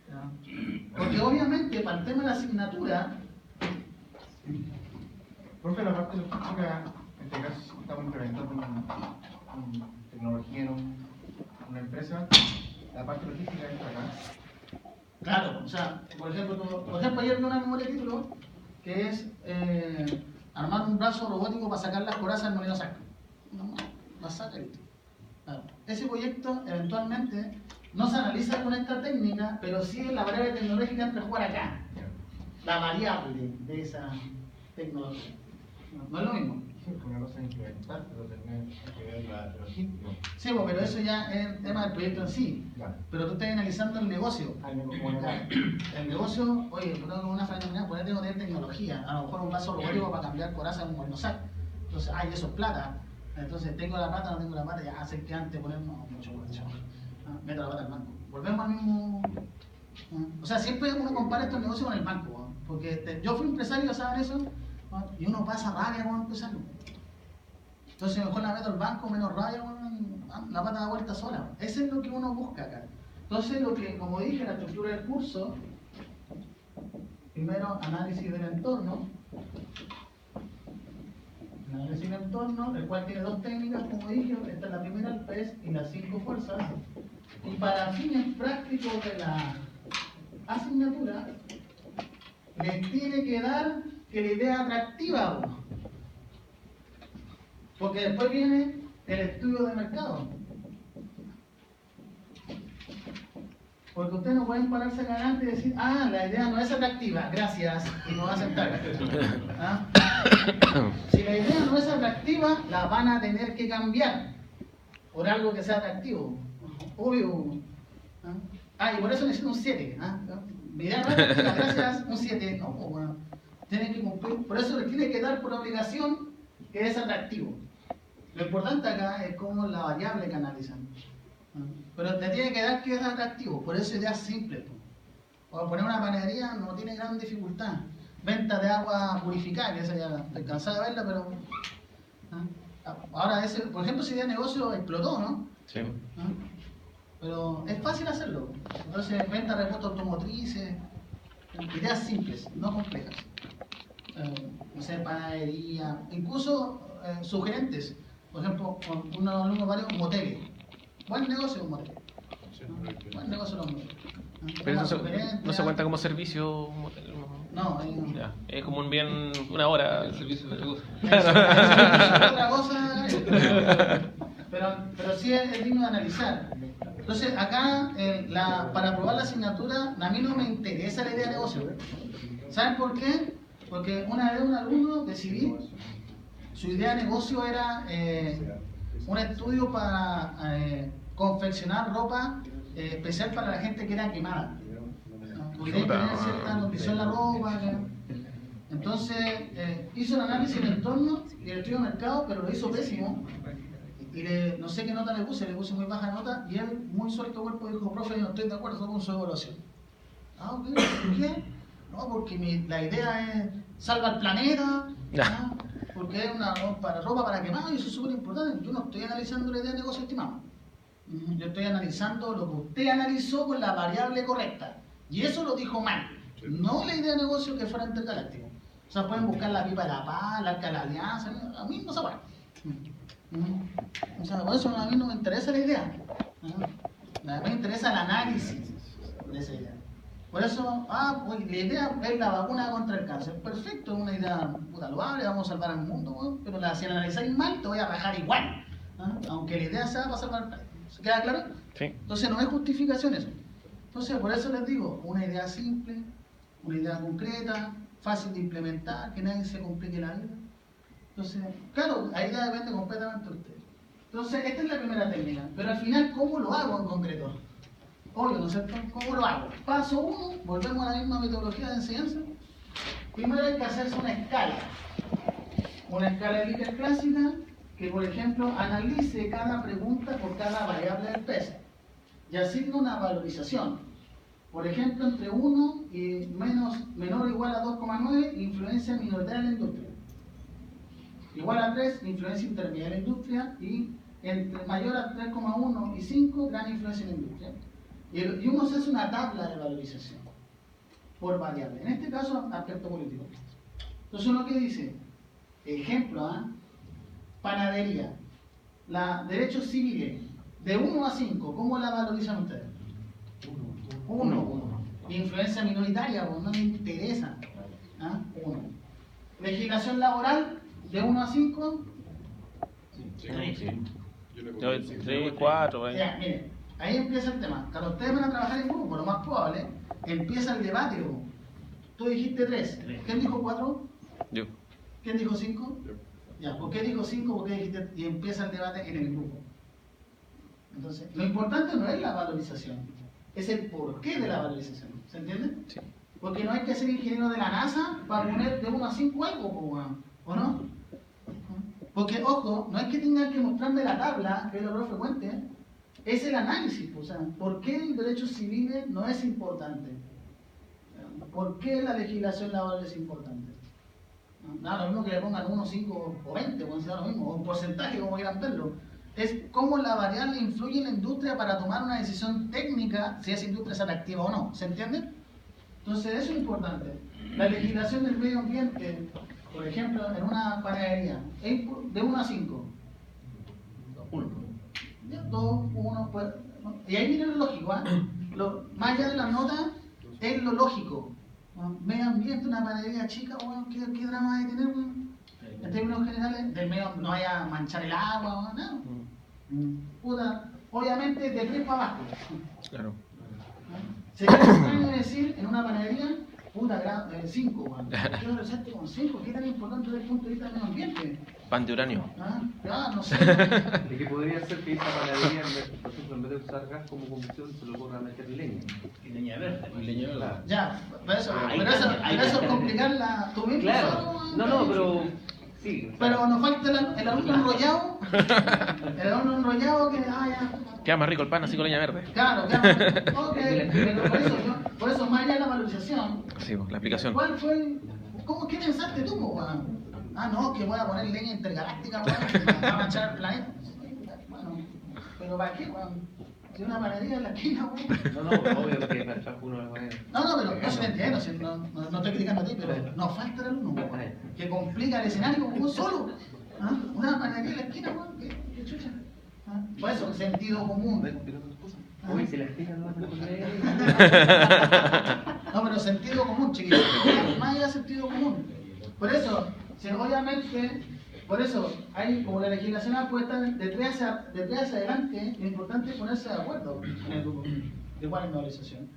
¿No? Porque obviamente para el tema de la asignatura, Profe, la parte logística, en este caso estamos implementando tecnología en una empresa, la parte logística está acá. claro, o sea, por ejemplo, ayer vi una memoria de título que es armar un brazo robótico para sacar las corazas del molino saco. No, la saca y listo. Claro. Ese proyecto eventualmente no se analiza con esta técnica, pero sí la variable tecnológica entra a jugar acá. La variable de esa tecnología. No es lo mismo. Una cosa es implementar, pero tener que ver la logística. Sí, pero eso ya es el tema del proyecto en sí. Claro. Pero tú estás analizando el negocio. El negocio, oye, yo tengo una franja, por ahí tengo que tener tecnología. A lo mejor un vaso robótico para cambiar coraza en un molino saco. Entonces, ay, eso es plata. Entonces, tengo la plata, no tengo la plata, ya hace que antes ponernos mucho mucho. Meto la plata al banco. Volvemos al mismo. O sea, siempre uno compara estos negocios con el banco, ¿no? Porque yo fui empresario, ¿saben eso? ¿No? Y uno pasa rabia cuando empresario. Entonces, mejor la meto al banco, menos rabia, la plata da vuelta sola. Eso es lo que uno busca acá. Entonces, lo que, como dije, la estructura del curso, primero, análisis del entorno. Análisis del entorno, el cual tiene 2 técnicas, como dije, esta es la primera, el PES y las 5 fuerzas. Y para fines prácticos de la asignatura, les tiene que dar que la idea es atractiva, porque después viene el estudio de mercado. Porque ustedes no pueden pararse acá adelante y decir, la idea no es atractiva, gracias, y no va a aceptar. ¿Ah? Si la idea no es atractiva, la van a tener que cambiar por algo que sea atractivo. Obvio. Y por eso necesito un 7. Mi idea no es atractiva, gracias, un 7. No, bueno, tienen que cumplir. Por eso les tiene que dar por obligación que es atractivo. Lo importante acá es cómo la variable que analizan. Pero te tiene que dar que es atractivo, por eso ideas simples. O poner una panadería no tiene gran dificultad. Venta de agua purificada, que esa ya estoy cansado de verla, pero. Ahora, por ejemplo, esa idea de negocio explotó, ¿no? Sí. Pero es fácil hacerlo. Entonces, venta de repuestos automotrices, ideas simples, no complejas. No sé, panadería, incluso sugerentes. Por ejemplo, uno de los alumnos varios moteles. Buen negocio un motel. Buen negocio los moteles. Pero eso no se cuenta como servicio. No, ya. Es como un bien, una hora. El servicio de negocio. otra cosa, pero sí es digno de analizar. Entonces, acá, para aprobar la asignatura, a mí no me interesa la idea de negocio. ¿Saben por qué? Porque una vez un alumno decidí, su idea de negocio era un estudio para confeccionar ropa especial para la gente que era quemada. Porque tiene que tener cierta nutrición la ropa. Entonces, hizo el análisis del entorno y el estudio de mercado, pero lo hizo pésimo. Y no sé qué nota le puse muy baja nota, y él, muy suelto cuerpo, dijo, profe, yo no estoy de acuerdo con su evaluación. ¿Por qué? No, no, porque la idea es salvar el planeta, ¿no? Porque es una para ropa para quemar y eso es súper importante. Yo no estoy analizando la idea de negocio estimado. Yo estoy analizando lo que usted analizó con la variable correcta. Y eso lo dijo mal. No la idea de negocio que fuera intergaláctico. O sea, pueden buscar la pipa de la paz, la arca de la alianza. A mí no se puede. O sea, por eso a mí no me interesa la idea. A mí me interesa el análisis de esa idea. Por eso, pues la idea es la vacuna contra el cáncer. Perfecto, es una idea puta loable, vamos a salvar al mundo, ¿no? Pero si la analizáis mal, te voy a rajar igual. Aunque la idea sea para salvar al planeta. ¿Se queda claro? Sí. Entonces no es justificación eso. Entonces, por eso les digo, una idea simple, una idea concreta, fácil de implementar, que nadie se complique la vida. Entonces, claro, la idea depende completamente de usted. Entonces, esta es la primera técnica. Pero al final, ¿cómo lo hago en concreto? Obvio, ¿no es cierto? ¿Cómo lo hago? Paso 1, volvemos a la misma metodología de enseñanza. Primero hay que hacerse una escala. Una escala de Likert clásica que, por ejemplo, analice cada pregunta por cada variable del peso y asigne una valorización. Por ejemplo, entre 1 y menor o igual a 2,9, influencia minoritaria en la industria. Igual a 3, influencia intermedia en la industria. Y entre mayor a 3,1 y 5, gran influencia en la industria. Y uno se hace una tabla de valorización por variable. En este caso, aspecto político. Entonces, uno que dice, ejemplo, panadería, derechos civiles, de 1 a 5, ¿cómo la valorizan ustedes? 1. Influencia minoritaria, pues no me interesa. 1. Legislación laboral, de 1 a 5. Sí. Yo le Yo, pongo 5. 3, 4, Ya, miren, ahí empieza el tema. Cuando ustedes van a trabajar en grupo, lo más probable, empieza el debate. Po. Tú dijiste 3. ¿Quién dijo 4? Yo. ¿Quién dijo 5? Yo. Ya, ¿por qué dijo 5? ¿Por qué dijiste? Y empieza el debate en el grupo. Entonces, lo importante no es la valorización, es el porqué de la valorización. ¿Se entiende? Sí. Porque no hay que ser ingeniero de la NASA para poner de 1 a 5 algo, ¿o no? Porque, ojo, no es que tengan que mostrarme la tabla, que es lo más frecuente, es el análisis. O sea, ¿por qué el derecho civil no es importante? ¿Por qué la legislación laboral es importante? No, lo mismo que le pongan 1, 5 o 20, o sea, lo mismo, o un porcentaje, como quieran verlo. Es cómo la variable influye en la industria para tomar una decisión técnica si esa industria es atractiva o no. ¿Se entiende? Entonces, eso es importante. La legislación del medio ambiente, por ejemplo, en una panadería, es de 1 a 5. 1. 2, 1, pues, ¿no? Y ahí viene lo lógico, más allá de las notas, es lo lógico. Medio ambiente, una panadería chica, bueno, ¿qué drama hay de tener? En términos generales, del medio no vaya a manchar el agua, nada. Puta, obviamente de 3 para abajo. Claro. Sería extraño decir en una panadería, puta, 5, ¿qué valorizaste con 5? ¿Qué tan importante desde el punto de vista del medio ambiente? Pan de uranio. No sé. Es que podría ser que esa panadería, por ejemplo, en vez de usar gas como combustión, se lo ocurra a meter leña. Y leña verde. Y leña verde. Ya, pero eso Ahí es complicar la. ¿Tú mismo Claro. solo, No, pero sí. Pero nos falta el alumno enrollado. El alumno enrollado que. Ya. Queda más rico el pan así con leña verde. Claro, ok, pero por eso más allá de la valorización. Sí, la aplicación. ¿Cuál fue? ¿Qué pensaste tú, weón? No, que voy a poner leña intergaláctica, weón, para manchar el planeta. Bueno, pero ¿para qué, weón? Si una panadería en la esquina, weón. No, obvio que manchar uno de la manera. No, pero no se me entiende, no estoy criticando a ti, pero nos falta el alumno, weón, que complica el escenario como uno solo. Una panadería en la esquina, weón, qué chucha. Por eso, sentido común. Uy, si la esquina no va a poner. No, pero sentido común, chiquillos. Más allá sentido común. Por eso, obviamente, por eso, hay como la legislación puede estar de 3 hacia adelante, lo importante es ponerse de acuerdo en el grupo de cuál es la valorización.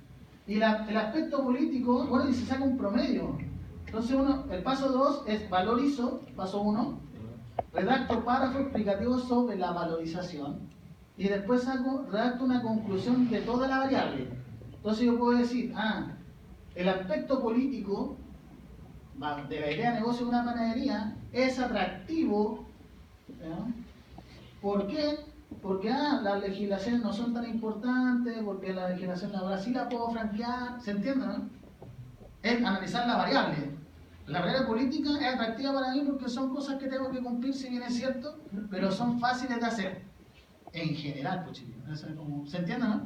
Y el aspecto político, bueno, y se saca un promedio. Entonces, el paso 2 es valorizo, paso 1, redacto párrafo explicativo sobre la valorización, y después redacto una conclusión de toda la variable. Entonces yo puedo decir, el aspecto político de la idea de negocio de una panadería es atractivo. ¿Por qué? Porque las legislaciones no son tan importantes, porque la legislación laboral sí la puedo franquear, ¿se entiende, no? es analizar la variable. La variable política es atractiva para mí porque son cosas que tengo que cumplir, si bien es cierto, pero son fáciles de hacer. En general, pues chicos. ¿Se entiende, no?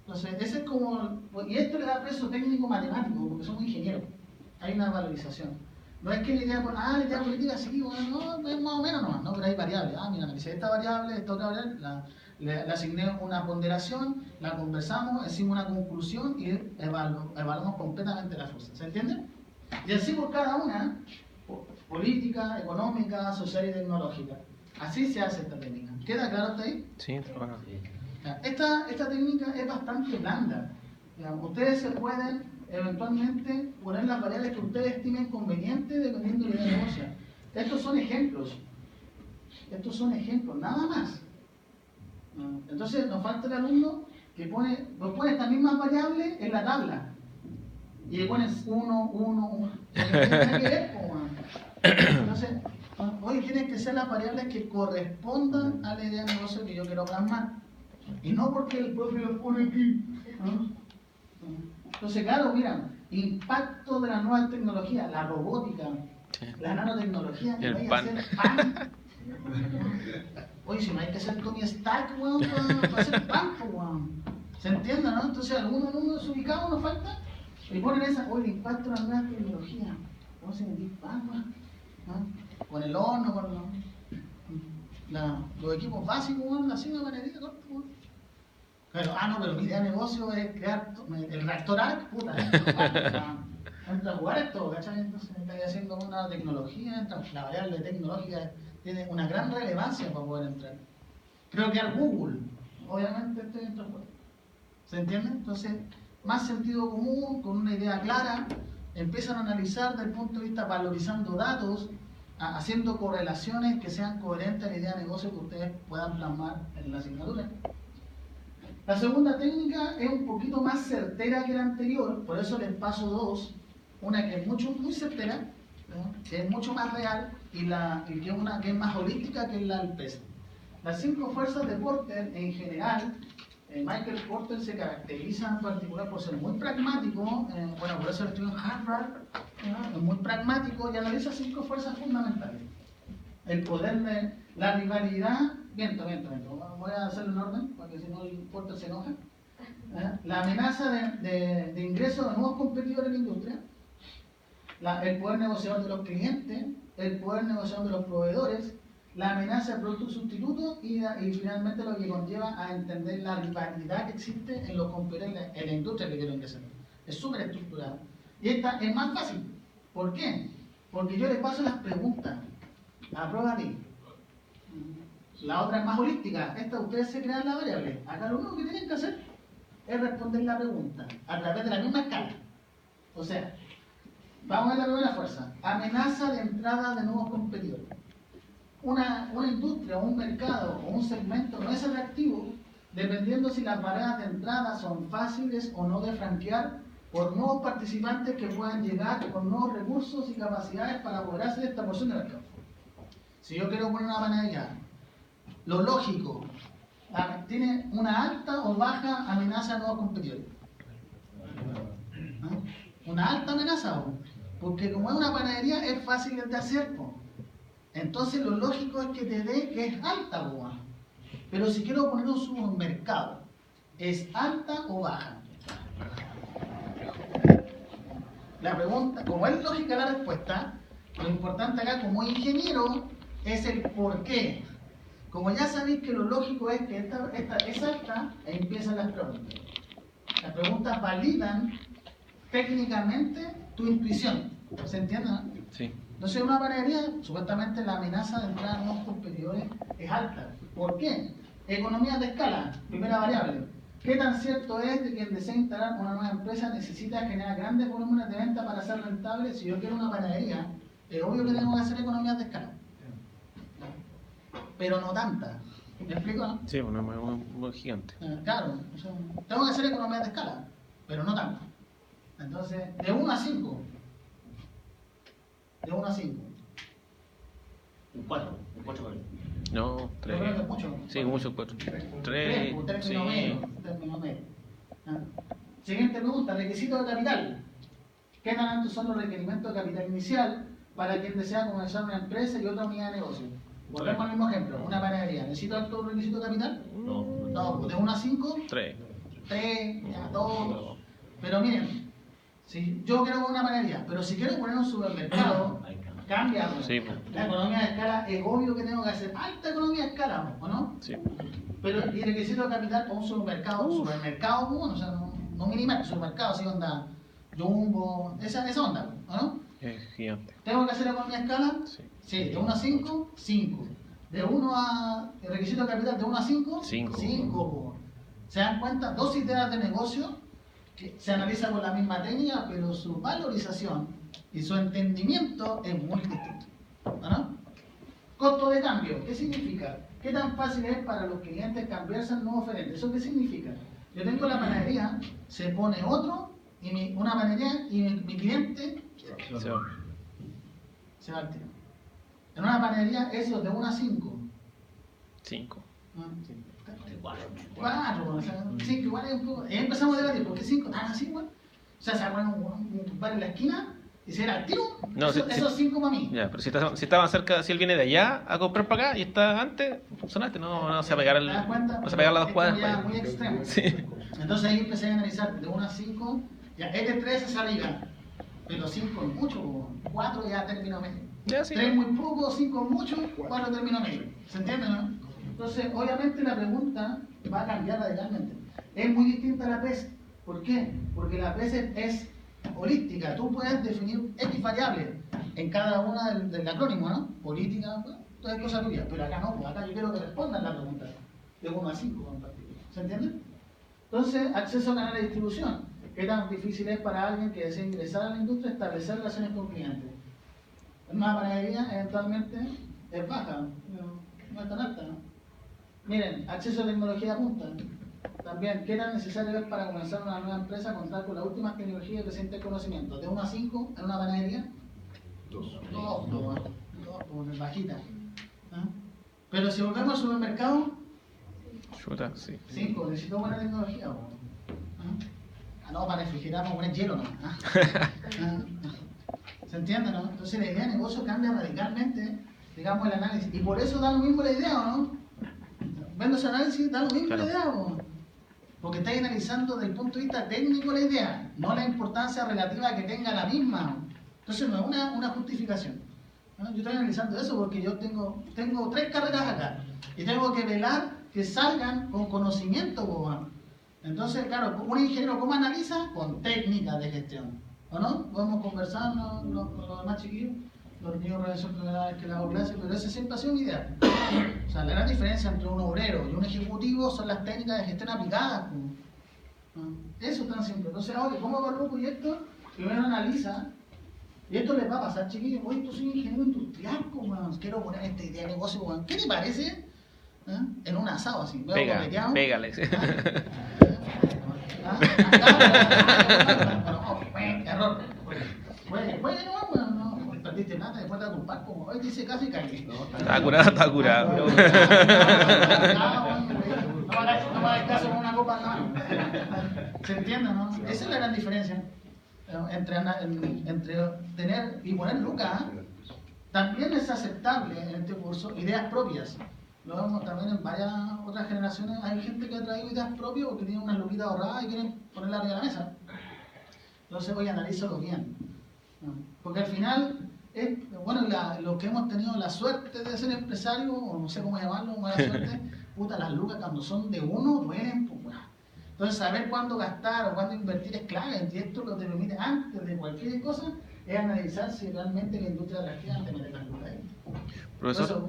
Entonces, ese es como... Y esto le da peso técnico matemático, porque somos ingenieros. Hay una valorización. No es que la idea, la idea política sí, bueno, no, es más o menos nomás, ¿no? Pero hay variables. Mira, analicé esta variable, esta otra variable, le asigné una ponderación, la conversamos, hicimos una conclusión y evaluamos completamente la fuerza. ¿Se entiende? Y así por cada una, política, económica, social y tecnológica. Así se hace esta técnica. ¿Queda claro hasta ahí? Sí, está bueno. Esta técnica es bastante blanda. Ustedes se pueden eventualmente poner las variables que ustedes estimen convenientes dependiendo de la idea de negocio. Estos son ejemplos. Estos son ejemplos, nada más. Entonces nos falta el alumno que pone estas mismas variables en la tabla. Y le pones 1, 1, 1. Entonces, oye, tienen que ser las variables que correspondan a la idea de negocio que yo quiero plasmar. Y no porque el profe lo pone aquí. Entonces, claro, mira, impacto de la nueva tecnología, la robótica, la nanotecnología, que vaya a hacer pan. Oye, si no hay que hacer Tony Stark, weón, para hacer pan, weón. ¿Se entiende, no? Entonces, algunos alumnos desubicados nos falta y ponen esa, oye, el impacto de la nueva tecnología. ¿Cómo se mete pan, weón? Con el horno, con los equipos básicos, weón, la cima de panería, corto, weón. Pero, no, pero mi idea de negocio es crear el reactor ARC, puta, entra a jugar esto, ¿cachai? Entonces está haciendo una tecnología, la variable tecnológica tiene una gran relevancia para poder entrar. Creo que al Google, obviamente esto entra a jugar. ¿Se entiende? Entonces, más sentido común, con una idea clara, empiezan a analizar desde el punto de vista valorizando datos, haciendo correlaciones que sean coherentes a la idea de negocio que ustedes puedan plasmar en la asignatura. La segunda técnica es un poquito más certera que la anterior, por eso les paso dos. Una que es muy certera, ¿no? Que es mucho más real, y una que es más holística, que es la del peso. Las 5 fuerzas de Porter, en general, Michael Porter se caracteriza en particular por ser muy pragmático, por eso lo estudió en Harvard, ¿no? Es muy pragmático y analiza 5 fuerzas fundamentales. El poder de la rivalidad, miento, voy a hacerlo en orden, porque si no el Porter se enoja. La amenaza de ingreso de nuevos competidores en la industria, el poder negociador de los clientes, el poder negociador de los proveedores, la amenaza de productos sustitutos y finalmente lo que conlleva a entender la rivalidad que existe en los competidores en la industria que quiero ingresar. Es súper estructurado. Y esta es más fácil. ¿Por qué? Porque yo les paso las preguntas a prueba de. La otra es más holística. Esta ustedes se crean la variable. Acá lo único que tienen que hacer es responder la pregunta a través de la misma escala. O sea, vamos a ver la primera fuerza. Amenaza de entrada de nuevos competidores. Una industria, un mercado o un segmento no es atractivo dependiendo si las barreras de entrada son fáciles o no de franquear por nuevos participantes que puedan llegar con nuevos recursos y capacidades para apoderarse de esta porción del mercado. Si yo quiero poner una panadería, lo lógico, ¿tiene una alta o baja amenaza de nuevos competidores? Una alta amenaza, porque como es una panadería es fácil de hacer, entonces lo lógico es que te dé que es alta, pero si quiero poner un supermercado, ¿es alta o baja? La pregunta, como es lógica la respuesta, lo importante acá como ingeniero es el por qué. Como ya sabéis que lo lógico es que esta es alta, ahí empiezan las preguntas. Las preguntas validan técnicamente tu intuición. ¿Se entiende? Sí. Entonces, en una panadería, supuestamente la amenaza de entrar a nuevos competidores es alta. ¿Por qué? Economías de escala, primera variable. ¿Qué tan cierto es de que el deseo de instalar una nueva empresa necesita generar grandes volúmenes de venta para ser rentable? Si yo quiero una panadería, es obvio que tengo que hacer economías de escala. Pero no tantas. ¿Me explico? No? Sí, una muy gigante. Claro, tengo que hacer economías de escala, pero no tantas. Entonces, de 1 a 5. De 1 a 5. Un 4 por ahí. No, 3. Yo creo que es mucho. Sí, mucho 4. 3, un término medio. Siguiente pregunta, requisito de capital. ¿Qué tan altos son los requerimientos de capital inicial para quien desea comenzar una empresa y otra unidad de negocio? Volvemos al mismo ejemplo, una panadería. ¿Necesito alto requisito de capital? No. No, de 1 a 5, 3. 3, ya 2. Pero miren, si yo quiero poner una panadería, pero si quiero poner un supermercado, Ahí está. cambia. ¿No? Sí, pues. La economía de escala es obvio que tengo que hacer alta economía de escala, ¿o no? Sí. Pero y requisito de capital para un supermercado, bueno, o sea, no minimal, supermercado, así onda, Jumbo, esa onda, ¿o no? Es gigante. ¿Tengo que hacer economía de escala? Sí. Sí, de 1 a 5, 5. De 1 a, el requisito de capital de 1 a 5, 5. 5. ¿Se dan cuenta? Dos ideas de negocio que se analizan con la misma técnica, pero su valorización y su entendimiento es muy distinto, ¿no? Costo de cambio, ¿qué significa? ¿Qué tan fácil es para los clientes cambiarse al nuevo oferente? ¿Eso qué significa? Yo tengo la panadería, se pone otro, y una panadería, y mi cliente Sí. se va al tiro. En una panadería, eso de 1 a 5. 5. Igual. 4, o sea, 5 igual es un poco. Y ahí empezamos a debatir, ¿por qué 5 tan así, güey? O sea, se arman un bar en la esquina y se era al tiro. No, Esos 5 para mí. Ya, pero si estaba cerca, si él viene de allá a comprar para acá y está antes, sonaste, no se va a pegar ¿Te das cuenta? no se va a pegar las dos Es cuadras. como ya para muy allá. extremo. Sí. Entonces ahí empecé a analizar de 1 a 5. Ya, es de 3 es arriba. Pero 5 es mucho, 4 ya término medio. Ya, sí. 3 muy poco, 5 mucho, 4 término medio. ¿Se entiende, no? Entonces, obviamente la pregunta va a cambiar radicalmente. Es muy distinta a la PES. ¿Por qué? Porque la PES es holística. Tú puedes definir X variables en cada una del acrónimo, ¿no? Política, bueno, todas cosas tuyas. Pero acá no, pues acá yo quiero que respondan la pregunta. De 1 a 5 en particular. ¿Se entiende? Entonces, acceso a canales de distribución. ¿Qué tan difícil es para alguien que desea ingresar a la industria establecer relaciones con clientes? En una panadería, eventualmente, es baja, no es tan alta, ¿no? Miren, acceso a tecnología de punta. También, ¿qué tan necesario es para comenzar una nueva empresa contar con las últimas tecnologías de reciente conocimiento? ¿De 1 a 5 en una panadería? 2, bajita. ¿Ah? Pero si volvemos al supermercado, Chuta, sí. 5, necesito buena tecnología. ¿No? No, para refrigerar vamos a poner hielo, ¿no? ¿Se entiende, no? Entonces la idea de negocio cambia radicalmente, digamos, el análisis. Y por eso da lo mismo la idea, ¿o no? Viendo ese análisis, da lo mismo Claro. la idea, ¿o? Porque estáis analizando desde el punto de vista técnico la idea, no la importancia relativa que tenga la misma. Entonces no es una justificación. ¿No? Yo estoy analizando eso porque yo tengo 3 carreras acá y tengo que velar que salgan con conocimiento, ¿no? Entonces, claro, un ingeniero, ¿cómo analiza? Con técnicas de gestión, ¿o no? Podemos conversar con los demás chiquillos, los niños relación primera vez que le hago clase, pero ese siempre ha sido mi idea. O sea, la gran diferencia entre un obrero y un ejecutivo son las técnicas de gestión aplicadas, ¿no? Eso es tan simple. Entonces, ahora, ¿cómo evalúo un proyecto? Primero analiza, y esto les va a pasar, chiquillos, oye, tú soy ingeniero industrial, pues, quiero poner esta idea de negocio, pues, ¿qué te parece? En un asado así, Pégale. Error. Bueno, no, perdiste plata, después te vas a culpar como, hoy dice casi caí. Estaba curado. No me hagas caso con una copa en la mano. ¿Se entiende, no? Esa es la gran diferencia entre tener y poner lucas. También es aceptable en este curso ideas propias. Lo vemos también en varias otras generaciones. Hay gente que ha traído ideas propias porque tiene unas luquitas ahorradas y quieren ponerlas arriba de la mesa. Entonces, oye, analízalo bien. Porque al final, bueno, los que hemos tenido la suerte de ser empresarios, o no sé cómo llamarlo, mala suerte, puta, las lucas cuando son de uno duelen, pues, bueno. Entonces, saber cuándo gastar o cuándo invertir es clave. Y esto lo que te permite, antes de cualquier cosa, es analizar si realmente la industria atractiva te mete las lucas ahí. Profesor,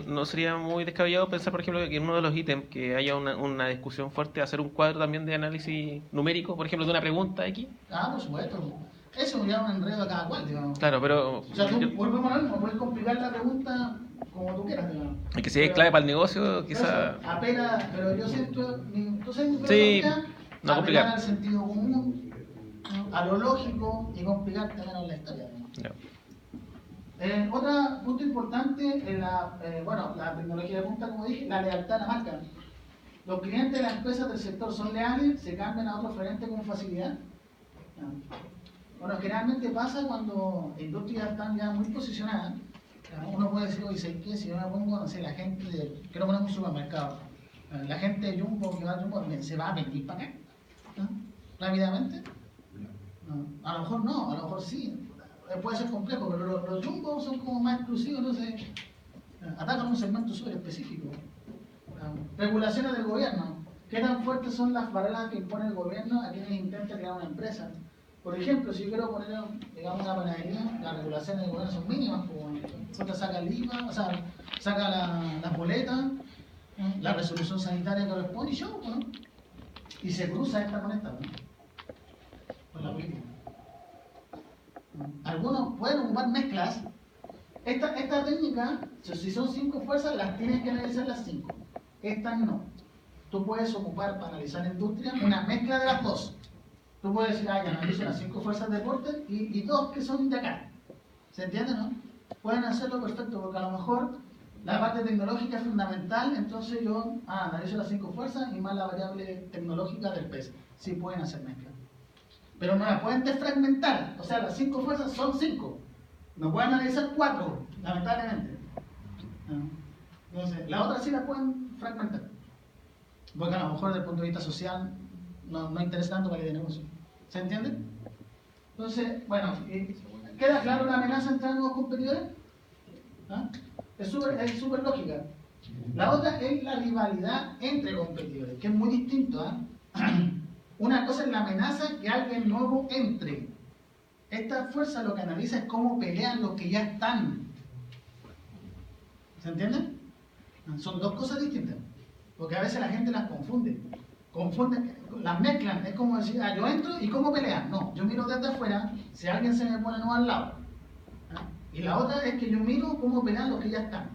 ¿no sería muy descabellado pensar, por ejemplo, que en uno de los ítems que haya una discusión fuerte, hacer un cuadro también de análisis numérico, por ejemplo, de una pregunta X? Ah, por supuesto. Eso ya es un enredo de cada cual, digamos. Claro, pero... O sea, tú volvemos a lo mismo, puedes complicar la pregunta como tú quieras, digamos. Es que si es clave para el negocio, quizá... Apela, pero yo siento, tú sabes mi Sí, filosofía, no apelar complicar. al sentido común, ¿no? A lo lógico y complicarte menos la historia, digamos. No. Otro punto importante es la tecnología de punta, como dije, la lealtad a la marca. Los clientes de las empresas del sector son leales, se cambian a otro oferente con facilidad. Bueno, generalmente pasa cuando industrias están ya muy posicionadas. Uno puede decir, oye, ¿sabes qué? Si yo me pongo, no sé, la gente quiero poner un supermercado, la gente de Jumbo que va a Jumbo se va a venir para acá, ¿no? Rápidamente. No. A lo mejor no, a lo mejor sí. Puede ser complejo, pero los Jumbo son como más exclusivos, entonces atacan un segmento súper específico. Regulaciones del gobierno. ¿Qué tan fuertes son las barreras que impone el gobierno a quienes intentan crear una empresa? Por ejemplo, si yo quiero poner, digamos, una panadería, las regulaciones del gobierno son mínimas, pues saca el IVA, o sea, saca las boletas, la resolución sanitaria que corresponde y yo, ¿no? Y se cruza esta con esta, ¿no? Con la política. Algunos pueden ocupar mezclas. Esta técnica, si son 5 fuerzas, las tienes que analizar las 5. Estas no. Tú puedes ocupar para analizar industria una mezcla de las dos. Tú puedes decir, ya analizo las 5 fuerzas de deporte y 2 que son de acá. ¿Se entiende, no? Pueden hacerlo perfecto, porque a lo mejor la parte tecnológica es fundamental, entonces yo analizo las 5 fuerzas y más la variable tecnológica del peso. Sí pueden hacer mezcla. Pero no la pueden desfragmentar. O sea, las 5 fuerzas son 5. No pueden analizar 4, lamentablemente. Entonces, la otra sí la pueden fragmentar. Porque a lo mejor desde el punto de vista social no interesa tanto para el negocio. ¿Se entiende? Entonces, bueno, ¿queda claro la amenaza entre nuevos competidores? ¿Ah? Es súper lógica. La otra es la rivalidad entre competidores, que es muy distinto. Una cosa es la amenaza que alguien nuevo entre. Esta fuerza lo que analiza es cómo pelean los que ya están. ¿Se entiende? Son dos cosas distintas. Porque a veces la gente las confunde. Las mezclan. Es como decir, yo entro y cómo pelean. No, yo miro desde afuera si alguien se me pone no al lado. Y la otra es que yo miro cómo pelean los que ya están.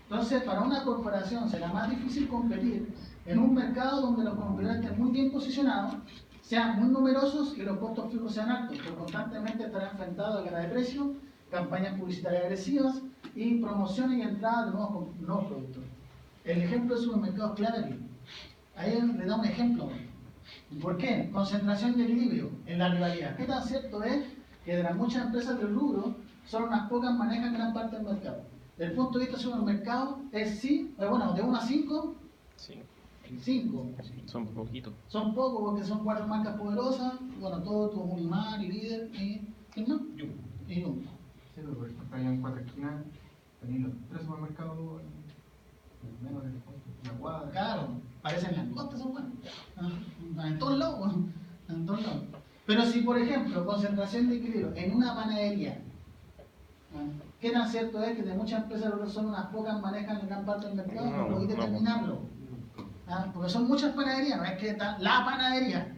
Entonces, para una corporación será más difícil competir en un mercado donde los competidores estén muy bien posicionados, sean muy numerosos y los costos fijos sean altos, porque constantemente estarán enfrentados a guerra de precios, campañas publicitarias agresivas y promociones y entradas de nuevos productos. El ejemplo del supermercado es clave aquí. Ahí le da un ejemplo. ¿Por qué? Concentración y equilibrio en la rivalidad. ¿Qué tan cierto es que de las muchas empresas del rubro, solo unas pocas manejan gran parte del mercado? Desde el punto de vista del supermercado, es sí, bueno, de 1 a 5, 5. Son poquitos. Son pocos porque son 4 marcas poderosas, bueno, todo tu Unimar y Líder y ¿quién más? Y Jumbo. Sí, pero por ejemplo, allá en 4 esquinas tenéis los 3 supermercados en menos de una cuadra. Claro, parecen las costas, son buenos. En todos lados, bueno, en todos lados. Pero si, por ejemplo, concentración de equilibrio en una panadería, ¿qué tan cierto es que de muchas empresas solo unas pocas manejan la gran parte del mercado? No podéis determinarlo. Porque son muchas panaderías, no es que está la panadería.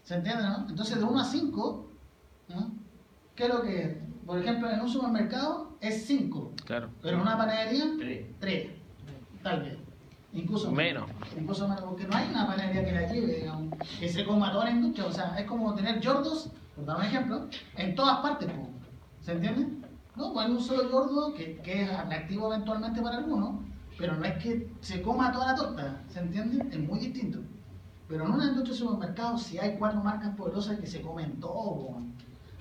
¿Se entiende, no? Entonces, de 1 a 5, ¿qué es lo que es? Por ejemplo, en un supermercado es 5. Claro. Pero en una panadería, 3. Tal vez. Incluso menos, porque no hay una panadería que la lleve, digamos, que se coma toda la industria. O sea, es como tener yordos, por dar un ejemplo, en todas partes. ¿Se entiende? No, pues hay un solo yordo que es atractivo eventualmente para algunos, pero no es que se coma toda la torta. ¿Se entiende? Es muy distinto. Pero en una industria de supermercados, si hay 4 marcas poderosas que se comen todo.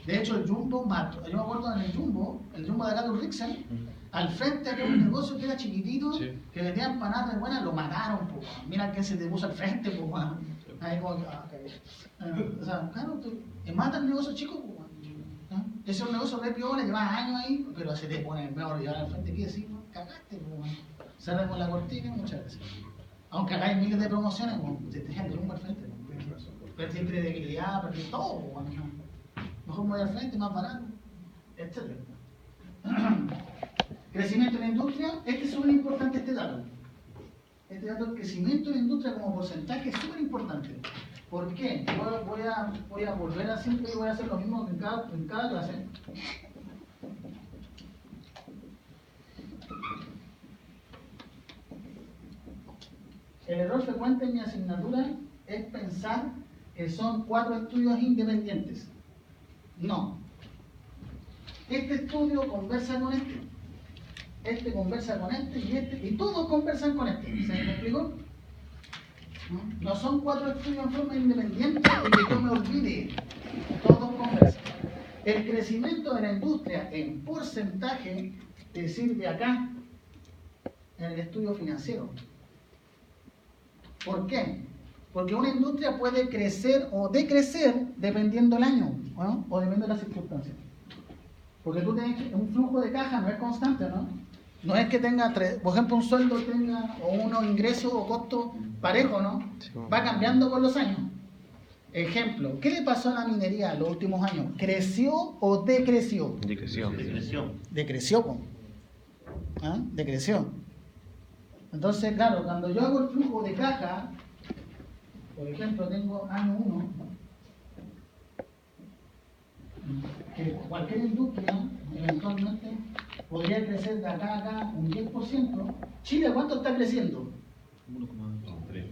De hecho, el Jumbo, yo me acuerdo en el Jumbo de acá de Rixen, al frente había un negocio que era chiquitito, que vendía empanadas de buenas, lo mataron, po. Mira quién se te puso al frente, po. Ahí como o sea, claro, matan el negocio chico, po. Ese es un negocio de piola, llevas años ahí, pero se te pone mejor llevar al frente, ¿qué decir? Cagaste, po. Cerremos la cortina y muchas veces. Aunque acá hay miles de promociones, se te dejan el rumbo al frente, po. Perdí credibilidad, perdí todo, po. Mejor me voy al frente, más barato, etc. Crecimiento en la industria, es súper importante este dato. Este dato del crecimiento en la industria como porcentaje es súper importante. ¿Por qué? Voy a volver a siempre y voy a hacer lo mismo que en cada clase. El error frecuente en mi asignatura es pensar que son 4 estudios independientes. No. Este estudio conversa con este conversa con y todos conversan con este. ¿Se me explicó? No son 4 estudios en forma independiente y que yo me olvide. Todos conversan. El crecimiento de la industria en porcentaje te sirve acá, en el estudio financiero. ¿Por qué? Porque una industria puede crecer o decrecer dependiendo del año, ¿no? O dependiendo de las circunstancias. Porque tú tienes un flujo de caja, no es constante, ¿no? No es que tenga, por ejemplo, un sueldo tenga o unos ingresos o costos parejos, ¿no? Va cambiando con los años. Ejemplo, ¿qué le pasó a la minería en los últimos años? ¿Creció o decreció? Decreció. Decreció, po. ¿Ah? Decreció. Entonces, claro, cuando yo hago el flujo de caja, por ejemplo, tengo año 1, que cualquier industria eventualmente podría crecer de acá a acá un 10%. Chile, ¿cuánto está creciendo? 1,3%.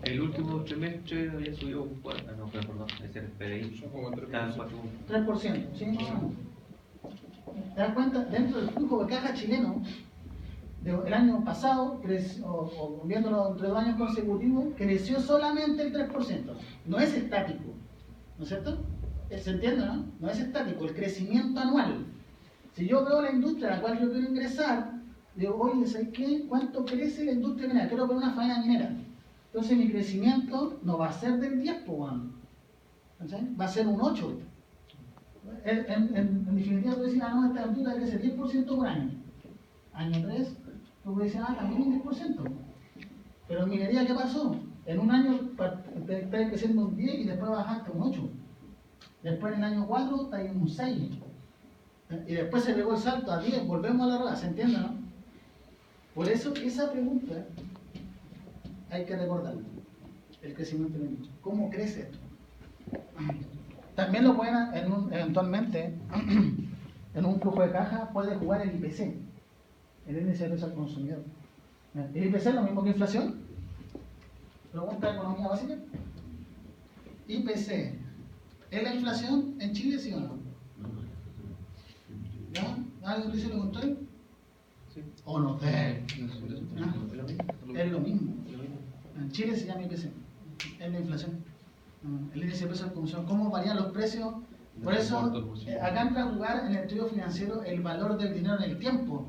El último trimestre había subido un 4, no, perdón, ese era el PDI. Está en 4. 3%, ¿sí? ¿Te das cuenta? Dentro del flujo de caja chileno, el año pasado, o viéndolo entre 2 años consecutivos, creció solamente el 3%. No es estático, ¿no es cierto? ¿Se entiende, no? No es estático, el crecimiento anual. Si yo veo la industria a la cual yo quiero ingresar, digo, oye, ¿sabes qué? ¿Cuánto crece la industria minera? Quiero poner una faena minera. Entonces mi crecimiento no va a ser del 10%, va a ser un 8%. En definitiva, tú decís, no, esta industria crece 10% por año. Año 3, tú puedes decir, también un 10%. Pero en minería, ¿qué pasó? En un año está creciendo un 10 y después bajaste un 8. Después en el año 4 está en un 6. Y después se pegó el salto a 10, volvemos a la rueda, ¿se entiende, no? Por eso esa pregunta hay que recordarla. El crecimiento de la industria. ¿Cómo crece esto? También lo pueden, eventualmente, en un flujo de caja puede jugar el IPC, el índice de precios al consumidor. ¿El IPC es lo mismo que inflación? Pregunta de economía básica. IPC, ¿es la inflación en Chile, sí o no? ¿Ya? ¿Alguien dice lo contrario? Sí. ¿O no? Es lo mismo. Es lo mismo. En Chile se llama IPC, es la inflación. El índice de precios al consumidor, cómo varían los precios. Por eso, acá entra a jugar en el estudio financiero el valor del dinero en el tiempo.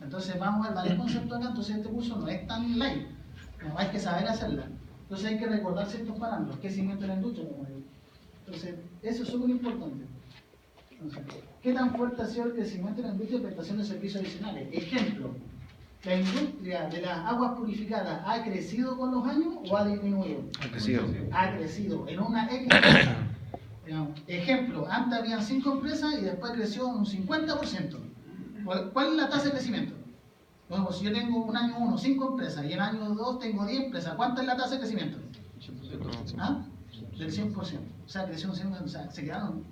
Entonces, vamos a ver varios conceptos acá. Entonces, este curso no es tan light. Hay que saber hacerla. Entonces, hay que recordar ciertos parámetros. Crecimiento de la industria, como digo. Entonces, eso es súper importante. Entonces, ¿qué tan fuerte ha sido el crecimiento de la industria de prestación de servicios adicionales? Ejemplo, ¿la industria de las aguas purificadas ha crecido con los años o ha disminuido? Ha crecido. Ha crecido en una X. Ejemplo, antes habían 5 empresas y después creció un 50%. ¿Cuál es la tasa de crecimiento? Bueno, si yo tengo un año 1, 5 empresas y en año 2 tengo 10 empresas, ¿cuánta es la tasa de crecimiento? 100%. ¿Ah? Del 100%. O sea, creció un 100%, o sea, se quedaron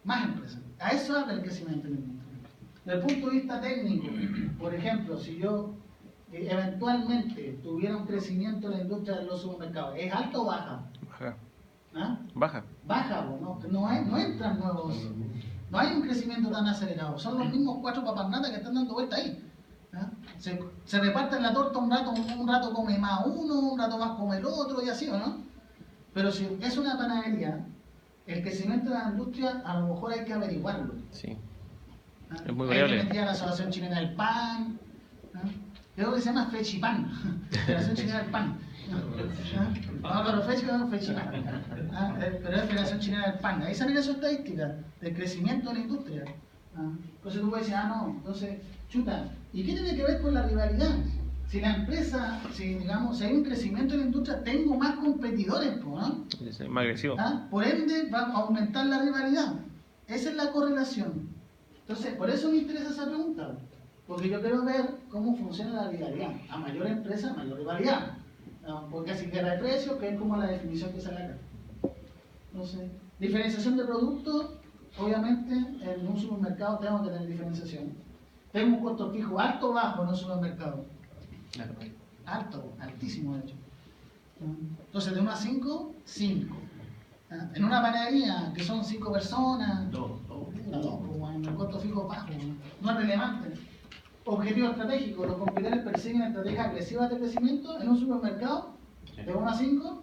más empresas. A eso habla el crecimiento de la industria. Desde el punto de vista técnico, por ejemplo, si yo eventualmente tuviera un crecimiento de la industria de los supermercados, ¿es alta o baja? Baja. ¿Ah? Baja. Baja, no entran nuevos. No hay un crecimiento tan acelerado. Son los mismos 4 papas que están dando vuelta ahí. ¿Ah? Se reparten la torta un rato come más uno, un rato más come el otro y así, ¿o no? Pero si es una panadería, el crecimiento de la industria a lo mejor hay que averiguarlo. Sí. ¿Ah? Es muy Hay que variable. meter a la Asociación Chilena del Pan. ¿Ah? Creo que se llama Fechipan. Federación Chilena del Pan. ¿Ah? No, pero Fechipan. Pero es Federación Chilena del Pan. Ahí salen esas estadísticas del crecimiento de la industria. ¿Ah? Entonces tú puedes decir, no, entonces, chuta. ¿Y qué tiene que ver con la rivalidad? Si la empresa, si hay un crecimiento en la industria, tengo más competidores, ¿no? Es más agresivo. ¿Ah? Por ende, va a aumentar la rivalidad. Esa es la correlación. Entonces, por eso me interesa esa pregunta. Porque yo quiero ver cómo funciona la rivalidad. A mayor empresa, mayor rivalidad. Porque así guerra de precios, que es como la definición que sale acá. Entonces, diferenciación de productos, obviamente, en un supermercado tengo que tener diferenciación. Tengo un costo fijo alto o bajo en un supermercado. Alto, altísimo de hecho. Entonces, de 1 a 5, 5. En una panadería, que son 5 personas, el costo fijo bajo, no es relevante. Objetivo estratégico, los competidores persiguen estrategias agresivas de crecimiento en un supermercado, de 1 a 5,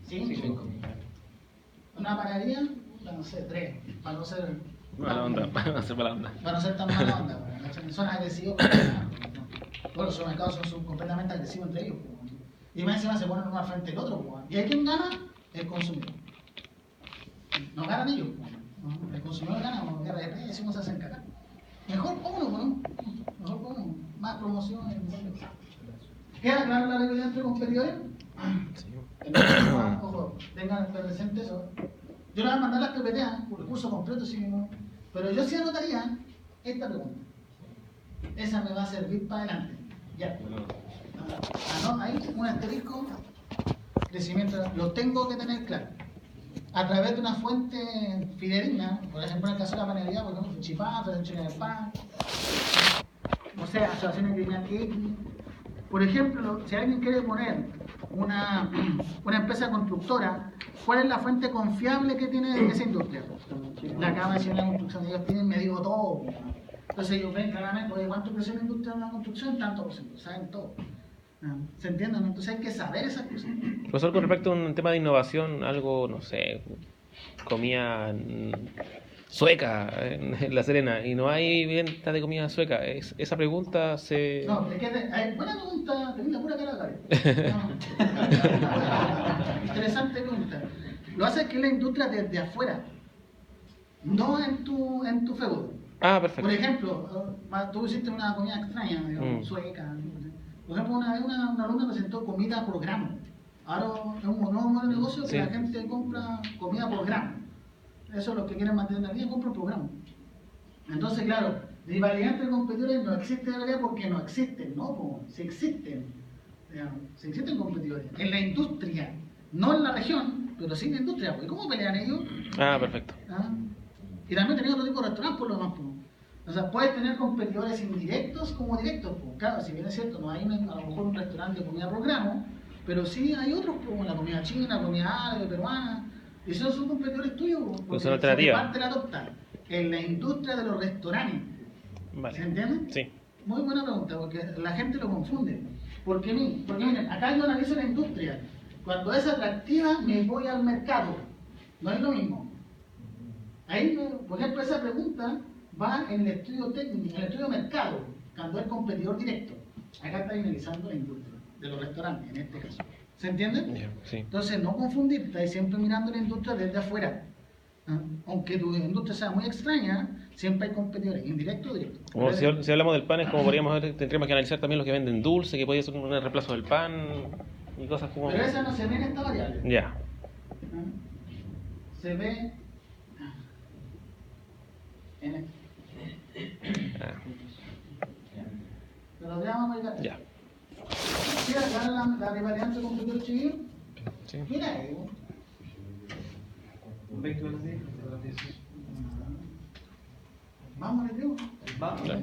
5. En una panadería, no sé, 3, para no ser... Mala onda, para no ser mala onda. Para no ser tan mala onda, weón. Son agresivos, todos los supermercados son completamente agresivos entre ellos, weón. Y más encima se ponen uno al frente del otro, weón. Y ahí quien gana, el consumidor. No ganan ellos, weón. El consumidor gana, como guerra de precios, no se hacen cagar. Mejor uno, weón. Mejor uno. Más promociones. ¿Queda claro la rivalidad entre competidores? Sí. Ojo, tengan presente eso. Yo le voy a mandar las PPT por el curso completo, sí, ¿no? Pero yo sí anotaría esta pregunta. Esa me va a servir para adelante. Ya. No, ahí un asterisco, crecimiento, lo tengo que tener claro. A través de una fuente fidedigna, por ejemplo en el caso de la panadería, por ejemplo, Chipá, Federación del Pan, o sea, asociaciones criminales X. Por ejemplo, si alguien quiere poner una empresa constructora, ¿cuál es la fuente confiable que tiene esa industria? La Cámara Nacional de la Construcción, ellos tienen medido todo. Entonces ellos ven claramente, oye, ¿cuánto creció la industria de la construcción? Tanto por ciento, saben todo. ¿Se entienden? Entonces hay que saber esas cosas. Profesor, con respecto a un tema de innovación, algo, no sé, comida sueca en La Serena, y no hay venta de comida sueca. Esa pregunta se... No, es que buena pregunta, tenés la pura cara no. Interesante pregunta. Lo hace que la industria desde afuera, no en tu feudo. Ah, perfecto. Por ejemplo, tú hiciste una comida extraña, digamos, sueca. Por ejemplo, una vez una alumna presentó comida por gramo. Ahora es un nuevo modelo de negocio que Sí. la gente compra comida por gramo. Eso es lo que quieren mantener la vida, compran por gramo. Entonces, claro, rivalidad entre competidores no existe en realidad porque no existen, ¿no? Como, si existen, digamos, si existen competidores. En la industria, no en la región, pero sí en la industria. ¿Y cómo pelean ellos? Ah, perfecto. ¿Ah? Y también tenés otro tipo de restaurantes por lo demás. Po. O sea, puedes tener competidores indirectos como directos. Po. Claro, si bien es cierto, no hay a lo mejor un restaurante de comida por gramo, pero sí hay otros como la comida china, la comida árabe, peruana. Y esos son competidores tuyos. Po, porque son alternativas. se reparte la torta en la industria de los restaurantes. Vale. ¿Se entiende? Sí. Muy buena pregunta, porque la gente lo confunde. Porque miren, acá yo analizo la industria. Cuando es atractiva, me voy al mercado. No es lo mismo. Ahí, por ejemplo, esa pregunta va en el estudio técnico, en el estudio de mercado, cuando es competidor directo. Acá está analizando la industria de los restaurantes, en este caso. ¿Se entiende? Yeah, sí. Entonces, no confundir, estáis siempre mirando la industria desde afuera. ¿Ah? Aunque tu industria sea muy extraña, siempre hay competidores, indirecto o directo. Como si hablamos del pan, es como tendríamos que analizar también los que venden dulce, que podría ser un reemplazo del pan y cosas como... Pero esa no se ve en esta variable. Ya. ¿Ah? Se ve en esta. Ah, Pero ya vamos a llegar. ya. ¿Sí? Acá la rivalidad entre competidores chiquillos. Sí. Mira, 20 minutos. vamos, les digo. Vamos. Ya.